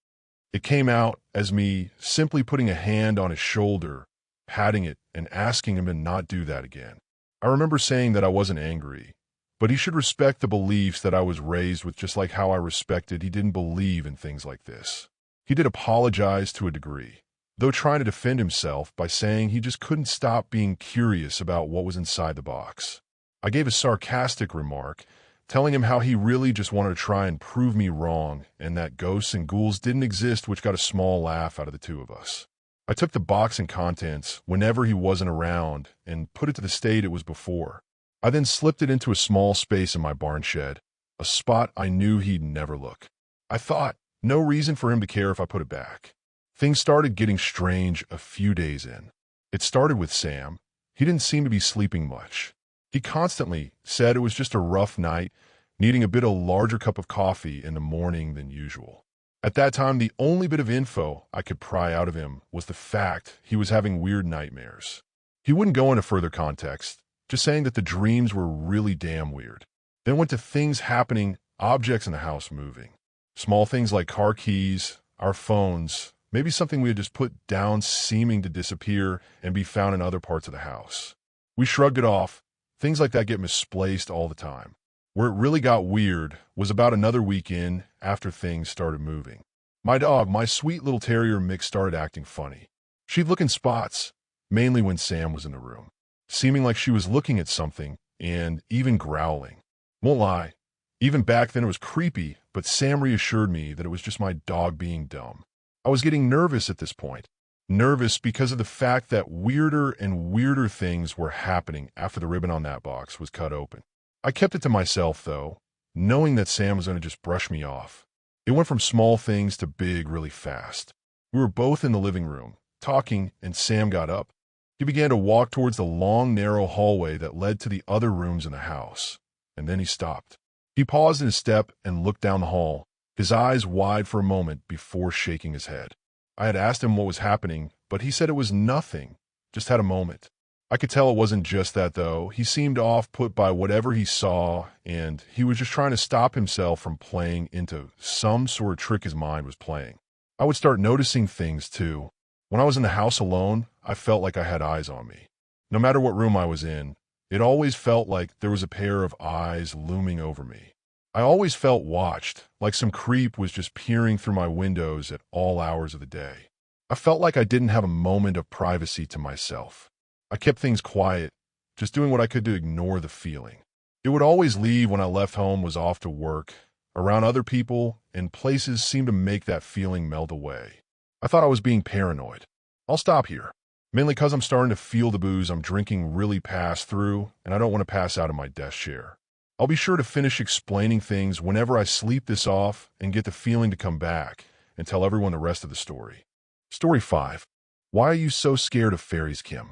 Speaker 1: It came out as me simply putting a hand on his shoulder, patting it, and asking him to not do that again. I remember saying that I wasn't angry, but he should respect the beliefs that I was raised with, just like how I respected he didn't believe in things like this. He did apologize to a degree, though trying to defend himself by saying he just couldn't stop being curious about what was inside the box. I gave a sarcastic remark, telling him how he really just wanted to try and prove me wrong and that ghosts and ghouls didn't exist, which got a small laugh out of the two of us. I took the box and contents whenever he wasn't around and put it to the state it was before. I then slipped it into a small space in my barn shed, a spot I knew he'd never look. I thought, no reason for him to care if I put it back. Things started getting strange a few days in. It started with Sam. He didn't seem to be sleeping much. He constantly said it was just a rough night, needing a bit of larger cup of coffee in the morning than usual. At that time, the only bit of info I could pry out of him was the fact he was having weird nightmares. He wouldn't go into further context, just saying that the dreams were really damn weird. Then went to things happening, objects in the house moving. Small things like car keys, our phones, maybe something we had just put down seeming to disappear and be found in other parts of the house. We shrugged it off. Things like that get misplaced all the time. Where it really got weird was about another weekend after things started moving. My dog, my sweet little terrier Mix, started acting funny. She'd look in spots, mainly when Sam was in the room, seeming like she was looking at something and even growling. Won't lie, even back then it was creepy, but Sam reassured me that it was just my dog being dumb. I was getting nervous at this point. Nervous because of the fact that weirder and weirder things were happening after the ribbon on that box was cut open. I kept it to myself, though, knowing that Sam was going to just brush me off. It went from small things to big really fast. We were both in the living room, talking, and Sam got up. He began to walk towards the long, narrow hallway that led to the other rooms in the house, and then he stopped. He paused in his step and looked down the hall, his eyes wide for a moment before shaking his head. I had asked him what was happening, but he said it was nothing, just had a moment. I could tell it wasn't just that, though. He seemed off-put by whatever he saw, and he was just trying to stop himself from playing into some sort of trick his mind was playing. I would start noticing things, too. When I was in the house alone, I felt like I had eyes on me. No matter what room I was in, it always felt like there was a pair of eyes looming over me. I always felt watched, like some creep was just peering through my windows at all hours of the day. I felt like I didn't have a moment of privacy to myself. I kept things quiet, just doing what I could to ignore the feeling. It would always leave when I left home, was off to work, around other people, and places seemed to make that feeling melt away. I thought I was being paranoid. I'll stop here, mainly because I'm starting to feel the booze I'm drinking really pass through, and I don't want to pass out in my desk chair. I'll be sure to finish explaining things whenever I sleep this off and get the feeling to come back and tell everyone the rest of the story. Story 5. Why are you so scared of fairies, Kim?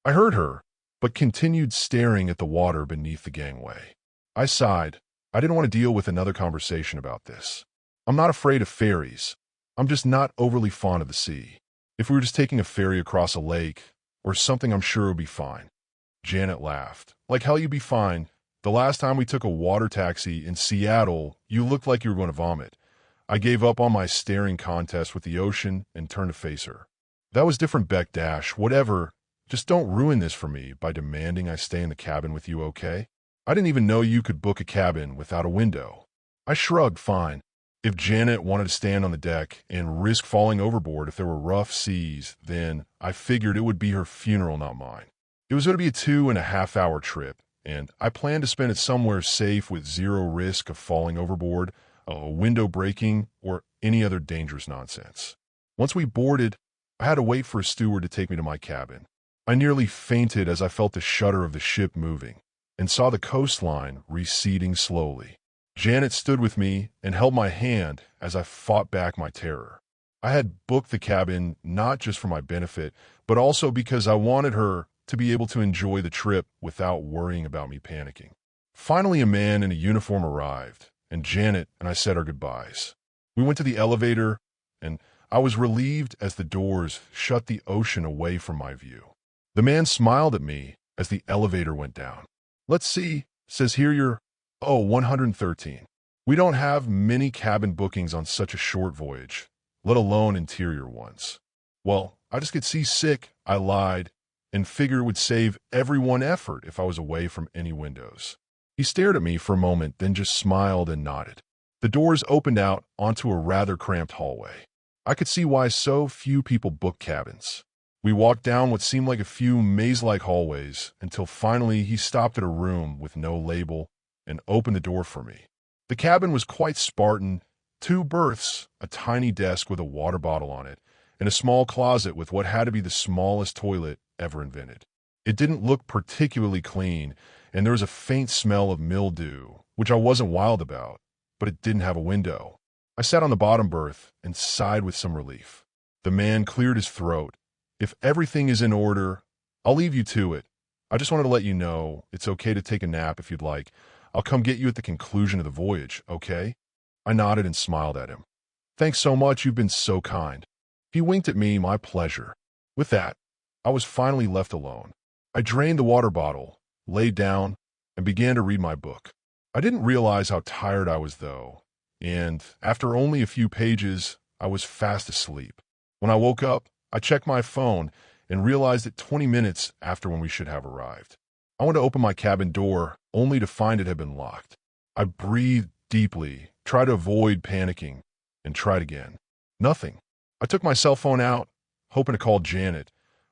Speaker 1: I heard her, but continued staring at the water beneath the gangway. I sighed. I didn't want to deal with another conversation about this. I'm not afraid of fairies. I'm just not overly fond of the sea. If we were just taking a ferry across a lake or something, I'm sure it would be fine. Janet laughed. Like hell you'd be fine. The last time we took a water taxi in Seattle, you looked like you were going to vomit. I gave up on my staring contest with the ocean and turned to face her. That was different, Beck Dash. Whatever. Just don't ruin this for me by demanding I stay in the cabin with you, okay? I didn't even know you could book a cabin without a window. I shrugged, fine. If Janet wanted to stand on the deck and risk falling overboard if there were rough seas, then I figured it would be her funeral, not mine. It was going to be a 2.5-hour trip, and I planned to spend it somewhere safe with zero risk of falling overboard, a window breaking, or any other dangerous nonsense. Once we boarded, I had to wait for a steward to take me to my cabin. I nearly fainted as I felt the shudder of the ship moving and saw the coastline receding slowly. Janet stood with me and held my hand as I fought back my terror. I had booked the cabin not just for my benefit, but also because I wanted her to be able to enjoy the trip without worrying about me panicking. Finally, a man in a uniform arrived, and Janet and I said our goodbyes. We went to the elevator, and I was relieved as the doors shut the ocean away from my view. The man smiled at me as the elevator went down. "Let's see," says here you're, 113. We don't have many cabin bookings on such a short voyage, let alone interior ones. Well, I just get seasick, I lied, and figured it would save everyone effort if I was away from any windows. He stared at me for a moment, then just smiled and nodded. The doors opened out onto a rather cramped hallway. I could see why so few people book cabins. We walked down what seemed like a few maze-like hallways until finally he stopped at a room with no label and opened the door for me. The cabin was quite Spartan, 2 berths, a tiny desk with a water bottle on it, and a small closet with what had to be the smallest toilet ever invented. It didn't look particularly clean, and there was a faint smell of mildew, which I wasn't wild about, but it didn't have a window. I sat on the bottom berth and sighed with some relief. The man cleared his throat. "If everything is in order, I'll leave you to it. I just wanted to let you know it's okay to take a nap if you'd like. I'll come get you at the conclusion of the voyage, okay?" I nodded and smiled at him. "Thanks so much, you've been so kind." He winked at me, my pleasure. With that, I was finally left alone. I drained the water bottle, laid down, and began to read my book. I didn't realize how tired I was, though, and after only a few pages, I was fast asleep. When I woke up, I checked my phone and realized it 20 minutes after when we should have arrived. I went to open my cabin door, only to find it had been locked. I breathed deeply, tried to avoid panicking, and tried again. Nothing. I took my cell phone out, hoping to call Janet,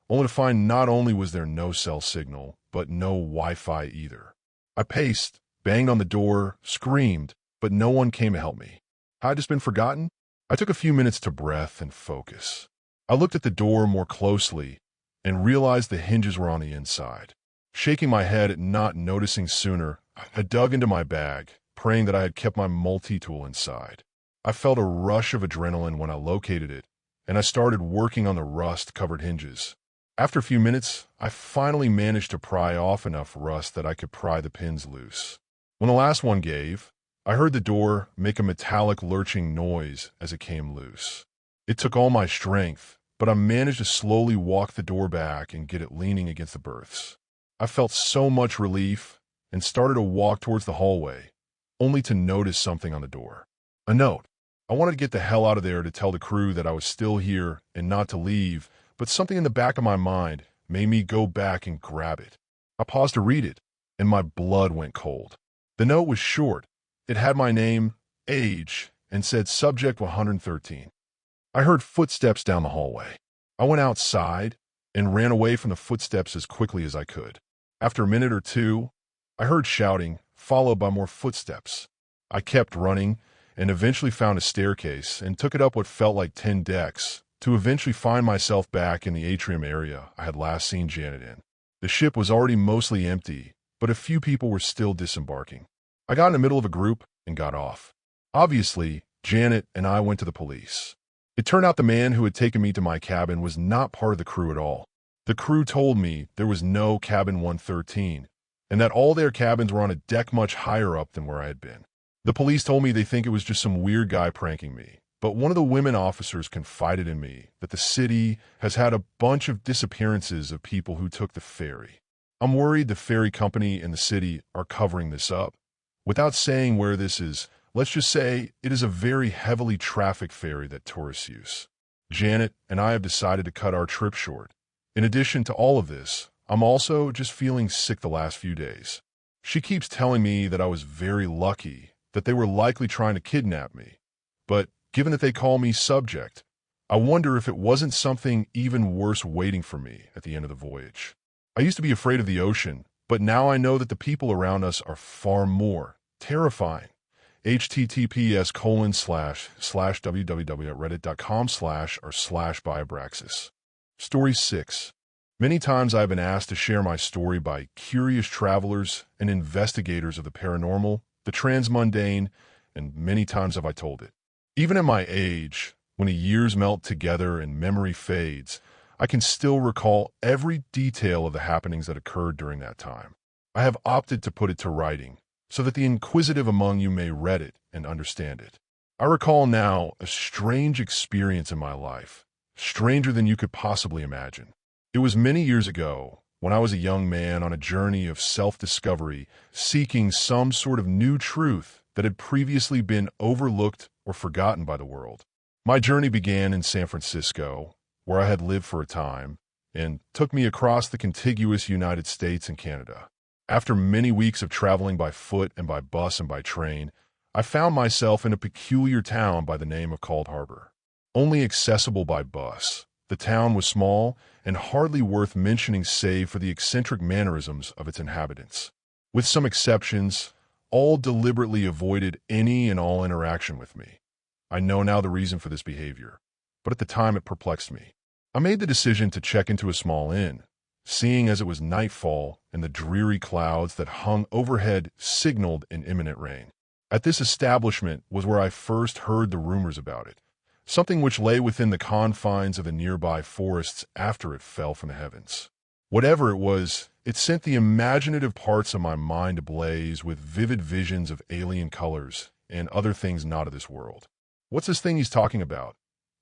Speaker 1: only to find not only was there no cell signal, but no Wi-Fi either. I paced, banged on the door, screamed, but no one came to help me. Had I just been forgotten? I took a few minutes to breath and focus. I looked at the door more closely and realized the hinges were on the inside. Shaking my head at not noticing sooner, I dug into my bag, praying that I had kept my multi-tool inside. I felt a rush of adrenaline when I located it, and I started working on the rust-covered hinges. After a few minutes, I finally managed to pry off enough rust that I could pry the pins loose. When the last one gave, I heard the door make a metallic lurching noise as it came loose. It took all my strength, but I managed to slowly walk the door back and get it leaning against the berths. I felt so much relief and started to walk towards the hallway, only to notice something on the door. A note. I wanted to get the hell out of there to tell the crew that I was still here and not to leave, but something in the back of my mind made me go back and grab it. I paused to read it, and my blood went cold. The note was short. It had my name, age, and said subject 113. I heard footsteps down the hallway. I went outside and ran away from the footsteps as quickly as I could. After a minute or two, I heard shouting, followed by more footsteps. I kept running and eventually found a staircase and took it up what felt like 10 decks to eventually find myself back in the atrium area I had last seen Janet in. The ship was already mostly empty, but a few people were still disembarking. I got in the middle of a group and got off. Obviously, Janet and I went to the police. It turned out the man who had taken me to my cabin was not part of the crew at all. The crew told me there was no cabin 113, and that all their cabins were on a deck much higher up than where I had been. The police told me they think it was just some weird guy pranking me, but one of the women officers confided in me that the city has had a bunch of disappearances of people who took the ferry. I'm worried the ferry company and the city are covering this up. Without saying where this is, let's just say it is a very heavily trafficked ferry that tourists use. Janet and I have decided to cut our trip short. In addition to all of this, I'm also just feeling sick the last few days. She keeps telling me that I was very lucky, that they were likely trying to kidnap me. But given that they call me subject, I wonder if it wasn't something even worse waiting for me at the end of the voyage. I used to be afraid of the ocean, but now I know that the people around us are far more terrifying. https://www.reddit.com/r/biobraxis. Story 6. Many times I have been asked to share my story by curious travelers and investigators of the paranormal, the transmundane, and many times have I told it. Even at my age, when the years melt together and memory fades, I can still recall every detail of the happenings that occurred during that time. I have opted to put it to writing, so that the inquisitive among you may read it and understand it. I recall now a strange experience in my life, stranger than you could possibly imagine. It was many years ago, when I was a young man on a journey of self-discovery, seeking some sort of new truth that had previously been overlooked or forgotten by the world. My journey began in San Francisco, where I had lived for a time, and took me across the contiguous United States and Canada. After many weeks of traveling by foot and by bus and by train, I found myself in a peculiar town by the name of Cold Harbor. Only accessible by bus, the town was small and hardly worth mentioning save for the eccentric mannerisms of its inhabitants. With some exceptions, all deliberately avoided any and all interaction with me. I know now the reason for this behavior, but at the time it perplexed me. I made the decision to check into a small inn, seeing as it was nightfall and the dreary clouds that hung overhead signaled an imminent rain. At this establishment was where I first heard the rumors about it, something which lay within the confines of the nearby forests after it fell from the heavens. Whatever it was, it sent the imaginative parts of my mind ablaze with vivid visions of alien colors and other things not of this world. What's this thing he's talking about?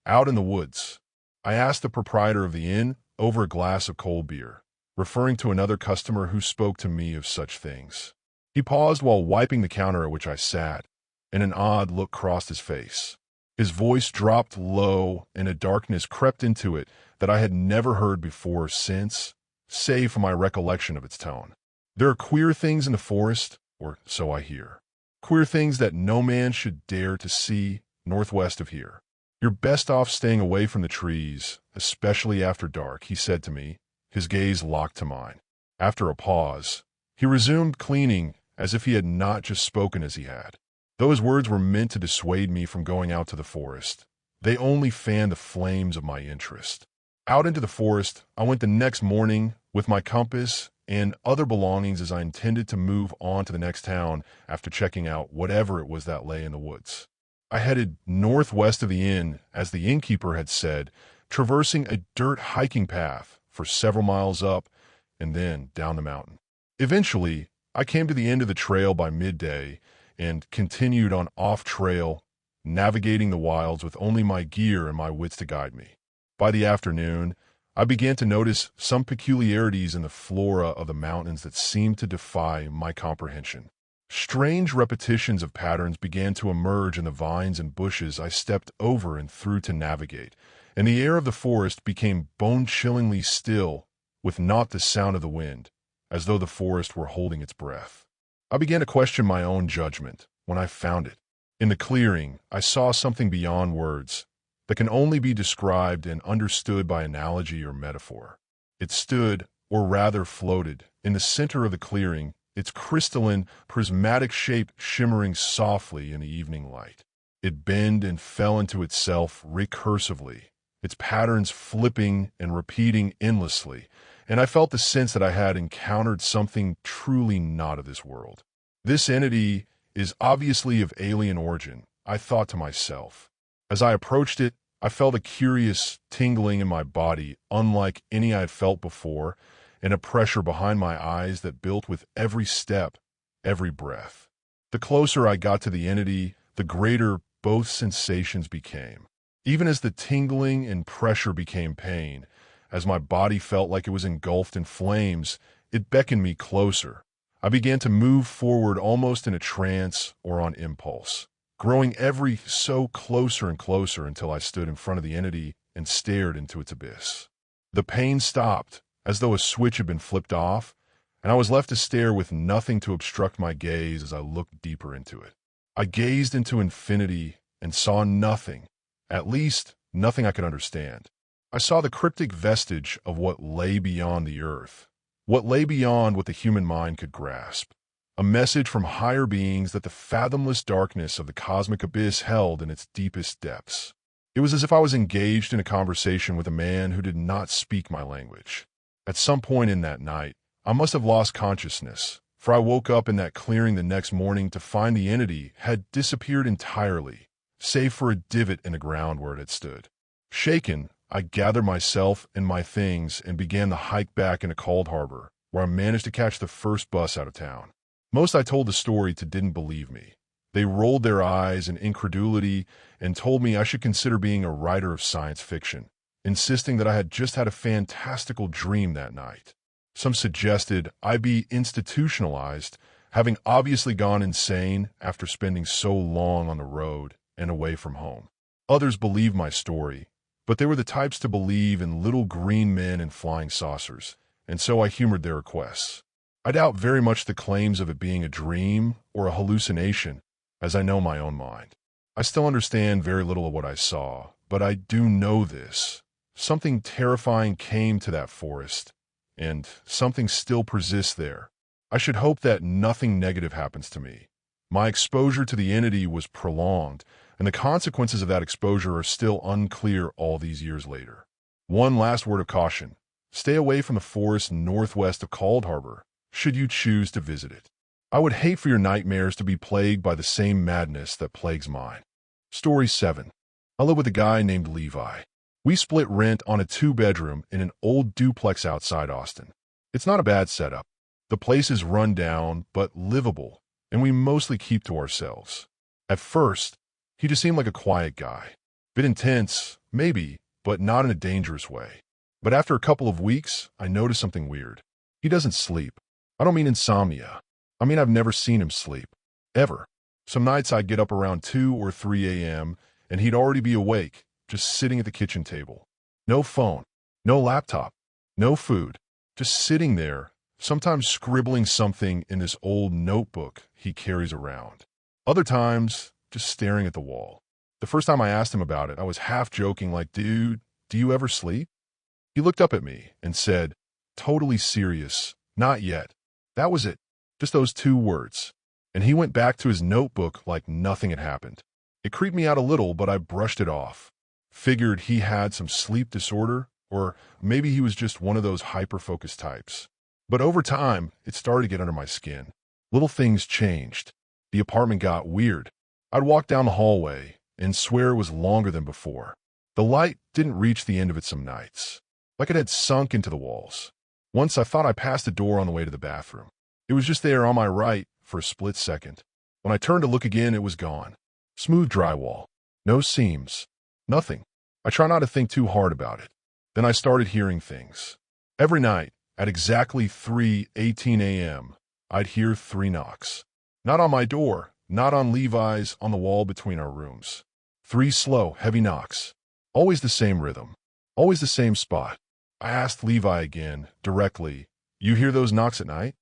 Speaker 1: Out in the woods. I asked the proprietor of the inn over a glass of cold beer, referring to another customer who spoke to me of such things. He paused while wiping the counter at which I sat, and an odd look crossed his face. His voice dropped low, and a darkness crept into it that I had never heard before or since, save for my recollection of its tone. There are queer things in the forest, or so I hear. Queer things that no man should dare to see northwest of here. You're best off staying away from the trees, especially after dark, he said to me, his gaze locked to mine. After a pause, he resumed cleaning as if he had not just spoken as he had. Though his words were meant to dissuade me from going out to the forest, they only fanned the flames of my interest. Out into the forest, I went the next morning with my compass and other belongings as I intended to move on to the next town after checking out whatever it was that lay in the woods. I headed northwest of the inn, as the innkeeper had said, traversing a dirt hiking path for several miles up and then down the mountain. Eventually, I came to the end of the trail by midday and continued on off-trail, navigating the wilds with only my gear and my wits to guide me. By the afternoon, I began to notice some peculiarities in the flora of the mountains that seemed to defy my comprehension. Strange repetitions of patterns began to emerge in the vines and bushes I stepped over and through to navigate, and the air of the forest became bone-chillingly still, with not the sound of the wind, as though the forest were holding its breath. I began to question my own judgment when I found it. In the clearing, I saw something beyond words that can only be described and understood by analogy or metaphor. It stood, or rather floated, in the center of the clearing, its crystalline, prismatic shape shimmering softly in the evening light. It bent and fell into itself recursively, its patterns flipping and repeating endlessly, and I felt the sense that I had encountered something truly not of this world. This entity is obviously of alien origin, I thought to myself. As I approached it, I felt a curious tingling in my body, unlike any I had felt before, and a pressure behind my eyes that built with every step, every breath. The closer I got to the entity, the greater both sensations became. Even as the tingling and pressure became pain, as my body felt like it was engulfed in flames, it beckoned me closer. I began to move forward almost in a trance or on impulse, growing every so closer and closer until I stood in front of the entity and stared into its abyss. The pain stopped, as though a switch had been flipped off, and I was left to stare with nothing to obstruct my gaze as I looked deeper into it. I gazed into infinity and saw nothing, at least nothing I could understand. I saw the cryptic vestige of what lay beyond the earth, what lay beyond what the human mind could grasp. A message from higher beings that the fathomless darkness of the cosmic abyss held in its deepest depths. It was as if I was engaged in a conversation with a man who did not speak my language. At some point in that night, I must have lost consciousness, for I woke up in that clearing the next morning to find the entity had disappeared entirely, save for a divot in the ground where it had stood. Shaken, I gathered myself and my things and began the hike back into Cold Harbor, where I managed to catch the first bus out of town. Most I told the story to didn't believe me. They rolled their eyes in incredulity and told me I should consider being a writer of science fiction, insisting that I had just had a fantastical dream that night. Some suggested I be institutionalized, having obviously gone insane after spending so long on the road and away from home. Others believed my story, but they were the types to believe in little green men and flying saucers, and so I humored their requests. I doubt very much the claims of it being a dream or a hallucination, as I know my own mind. I still understand very little of what I saw, but I do know this. Something terrifying came to that forest, and something still persists there. I should hope that nothing negative happens to me. My exposure to the entity was prolonged, and the consequences of that exposure are still unclear all these years later. One last word of caution. Stay away from the forest northwest of Cold Harbor, should you choose to visit it. I would hate for your nightmares to be plagued by the same madness that plagues mine. Story 7. I live with a guy named Levi. We split rent on a 2-bedroom in an old duplex outside Austin. It's not a bad setup. The place is run down, but livable, and we mostly keep to ourselves. At first, he just seemed like a quiet guy. Bit intense, maybe, but not in a dangerous way. But after a couple of weeks, I noticed something weird. He doesn't sleep. I don't mean insomnia. I mean I've never seen him sleep. Ever. Some nights I'd get up around 2 or 3 a.m., and he'd already be awake, just sitting at the kitchen table. No phone, no laptop, no food, just sitting there, sometimes scribbling something in this old notebook he carries around. Other times, just staring at the wall. The first time I asked him about it, I was half joking like, "Dude, do you ever sleep?" He looked up at me and said, totally serious, "Not yet." That was it. Just those 2 words. And he went back to his notebook like nothing had happened. It creeped me out a little, but I brushed it off. Figured he had some sleep disorder, or maybe he was just one of those hyper-focused types. But over time, it started to get under my skin. Little things changed. The apartment got weird. I'd walk down the hallway and swear it was longer than before. The light didn't reach the end of it some nights, like it had sunk into the walls. Once I thought I passed the door on the way to the bathroom. It was just there on my right for a split second. When I turned to look again, it was gone. Smooth drywall. No seams. Nothing. I try not to think too hard about it. Then I started hearing things. Every night, at exactly 3:18 a.m., I'd hear 3 knocks. Not on my door, not on Levi's, on the wall between our rooms. 3 slow, heavy knocks. Always the same rhythm. Always the same spot. I asked Levi again, directly, "You hear those knocks at night?"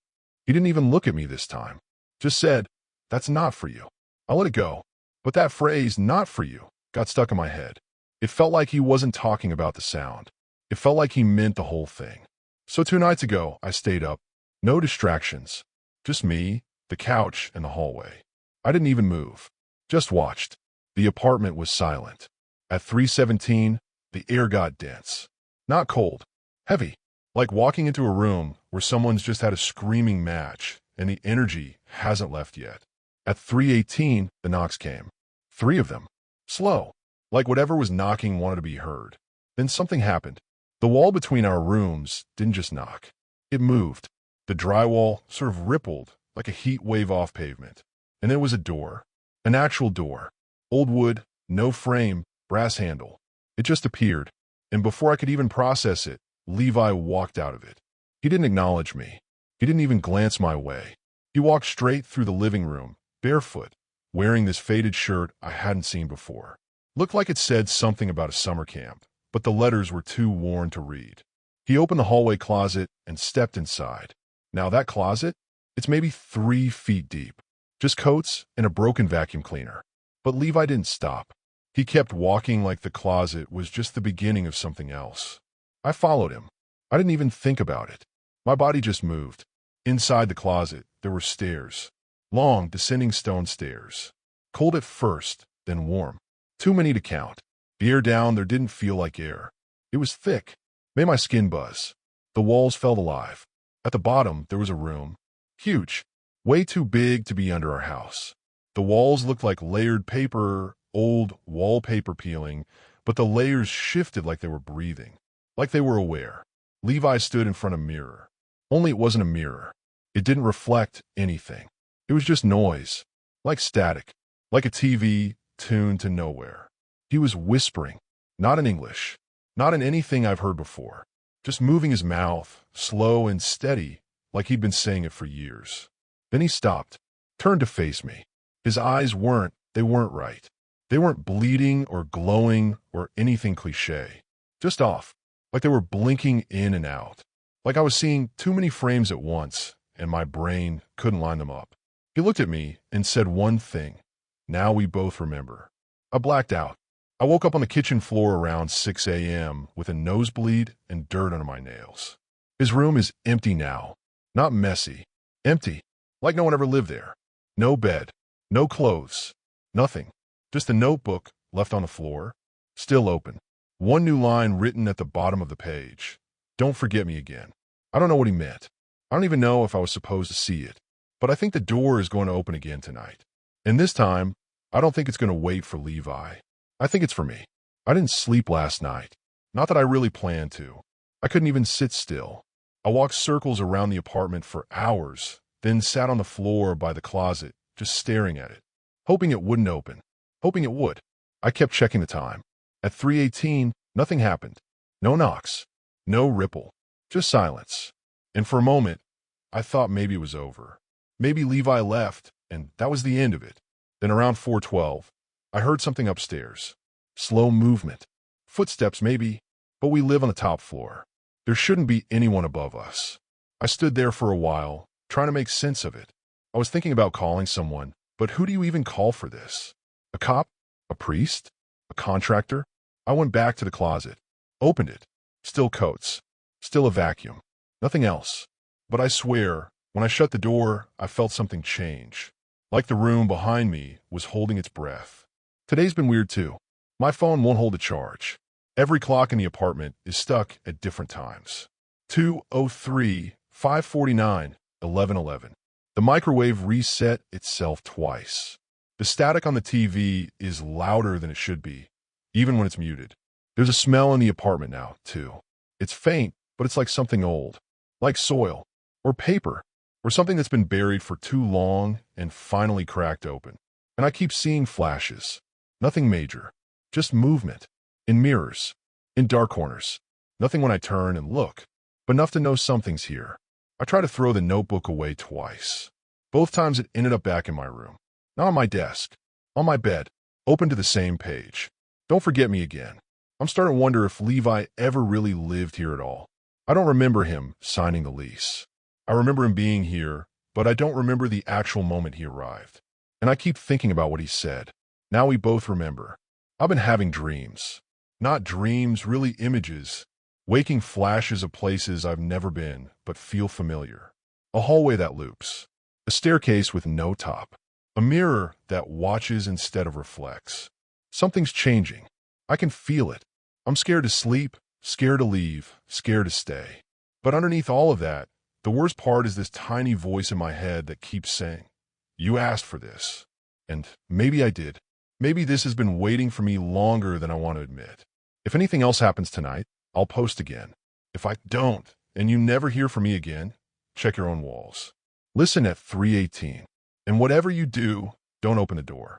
Speaker 1: He didn't even look at me this time. Just said, "That's not for you." I let it go. But that phrase, "not for you," got stuck in my head. It felt like he wasn't talking about the sound. It felt like he meant the whole thing. So 2 nights ago, I stayed up. No distractions. Just me, the couch, and the hallway. I didn't even move. Just watched. The apartment was silent. At 3:17, the air got dense. Not cold. Heavy. Like walking into a room where someone's just had a screaming match and the energy hasn't left yet. At 3:18, the knocks came. 3 of them. Slow. Like whatever was knocking wanted to be heard. Then something happened. The wall between our rooms didn't just knock. It moved. The drywall sort of rippled like a heat wave off pavement. And there was a door. An actual door. Old wood, no frame, brass handle. It just appeared. And before I could even process it, Levi walked out of it. He didn't acknowledge me. He didn't even glance my way. He walked straight through the living room, barefoot, wearing this faded shirt I hadn't seen before. Looked like it said something about a summer camp, but the letters were too worn to read. He opened the hallway closet and stepped inside. Now that closet, it's maybe 3 feet deep. Just coats and a broken vacuum cleaner. But Levi didn't stop. He kept walking like the closet was just the beginning of something else. I followed him. I didn't even think about it. My body just moved. Inside the closet, there were stairs. Long, descending stone stairs. Cold at first, then warm. Too many to count. The air down there didn't feel like air. It was thick. Made my skin buzz. The walls felt alive. At the bottom, there was a room. Huge. Way too big to be under our house. The walls looked like layered paper, old wallpaper peeling, but the layers shifted like they were breathing. Like they were aware. Levi stood in front of a mirror. Only it wasn't a mirror. It didn't reflect anything. It was just noise. Like static. Like a TV tuned to nowhere. He was whispering. Not in English. Not in anything I've heard before. Just moving his mouth, slow and steady, like he'd been saying it for years. Then he stopped, turned to face me. His eyes weren't right. They weren't bleeding or glowing or anything cliché. Just off, like they were blinking in and out. Like I was seeing too many frames at once, and my brain couldn't line them up. He looked at me and said one thing. Now we both remember. I blacked out. I woke up on the kitchen floor around 6 a.m. with a nosebleed and dirt under my nails. His room is empty now. Not messy. Empty. Like no one ever lived there. No bed. No clothes. Nothing. Just a notebook left on the floor. Still open. One new line written at the bottom of the page. Don't forget me again. I don't know what he meant. I don't even know if I was supposed to see it. But I think the door is going to open again tonight. And this time, I don't think it's going to wait for Levi. I think it's for me. I didn't sleep last night. Not that I really planned to. I couldn't even sit still. I walked circles around the apartment for hours, then sat on the floor by the closet, just staring at it, hoping it wouldn't open, hoping it would. I kept checking the time. At 3:18, nothing happened. No knocks. No ripple. Just silence. And for a moment, I thought maybe it was over. Maybe Levi left, and that was the end of it. Then around 4:12, I heard something upstairs. Slow movement. Footsteps maybe, but we live on the top floor. There shouldn't be anyone above us. I stood there for a while, trying to make sense of it. I was thinking about calling someone, but who do you even call for this? A cop? A priest? A contractor? I went back to the closet, opened it. Still coats. Still a vacuum. Nothing else. But I swear, when I shut the door, I felt something change. Like the room behind me was holding its breath. Today's been weird too. My phone won't hold a charge. Every clock in the apartment is stuck at different times. 2:03, 5:49, 11:11. The microwave reset itself twice. The static on the TV is louder than it should be, even when it's muted. There's a smell in the apartment now, too. It's faint, but it's like something old. Like soil, or paper, or something that's been buried for too long and finally cracked open. And I keep seeing flashes. Nothing major. Just movement. In mirrors. In dark corners. Nothing when I turn and look, but enough to know something's here. I try to throw the notebook away twice. Both times it ended up back in my room. Not on my desk. On my bed. Open to the same page. Don't forget me again. I'm starting to wonder if Levi ever really lived here at all. I don't remember him signing the lease. I remember him being here, but I don't remember the actual moment he arrived. And I keep thinking about what he said. Now we both remember. I've been having dreams. Not dreams, really images. Waking flashes of places I've never been, but feel familiar. A hallway that loops. A staircase with no top. A mirror that watches instead of reflects. Something's changing. I can feel it. I'm scared to sleep, scared to leave, scared to stay. But underneath all of that, the worst part is this tiny voice in my head that keeps saying, "You asked for this." And maybe I did. Maybe this has been waiting for me longer than I want to admit. If anything else happens tonight, I'll post again. If I don't, and you never hear from me again, check your own walls. Listen at 3:18. And whatever you do, don't open the door.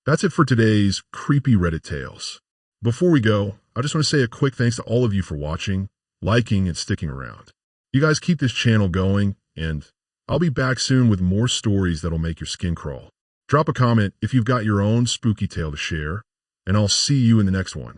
Speaker 1: That's it for today's creepy Reddit tales. Before we go, I just want to say a quick thanks to all of you for watching, liking, and sticking around. You guys keep this channel going, and I'll be back soon with more stories that'll make your skin crawl. Drop a comment if you've got your own spooky tale to share, and I'll see you in the next one.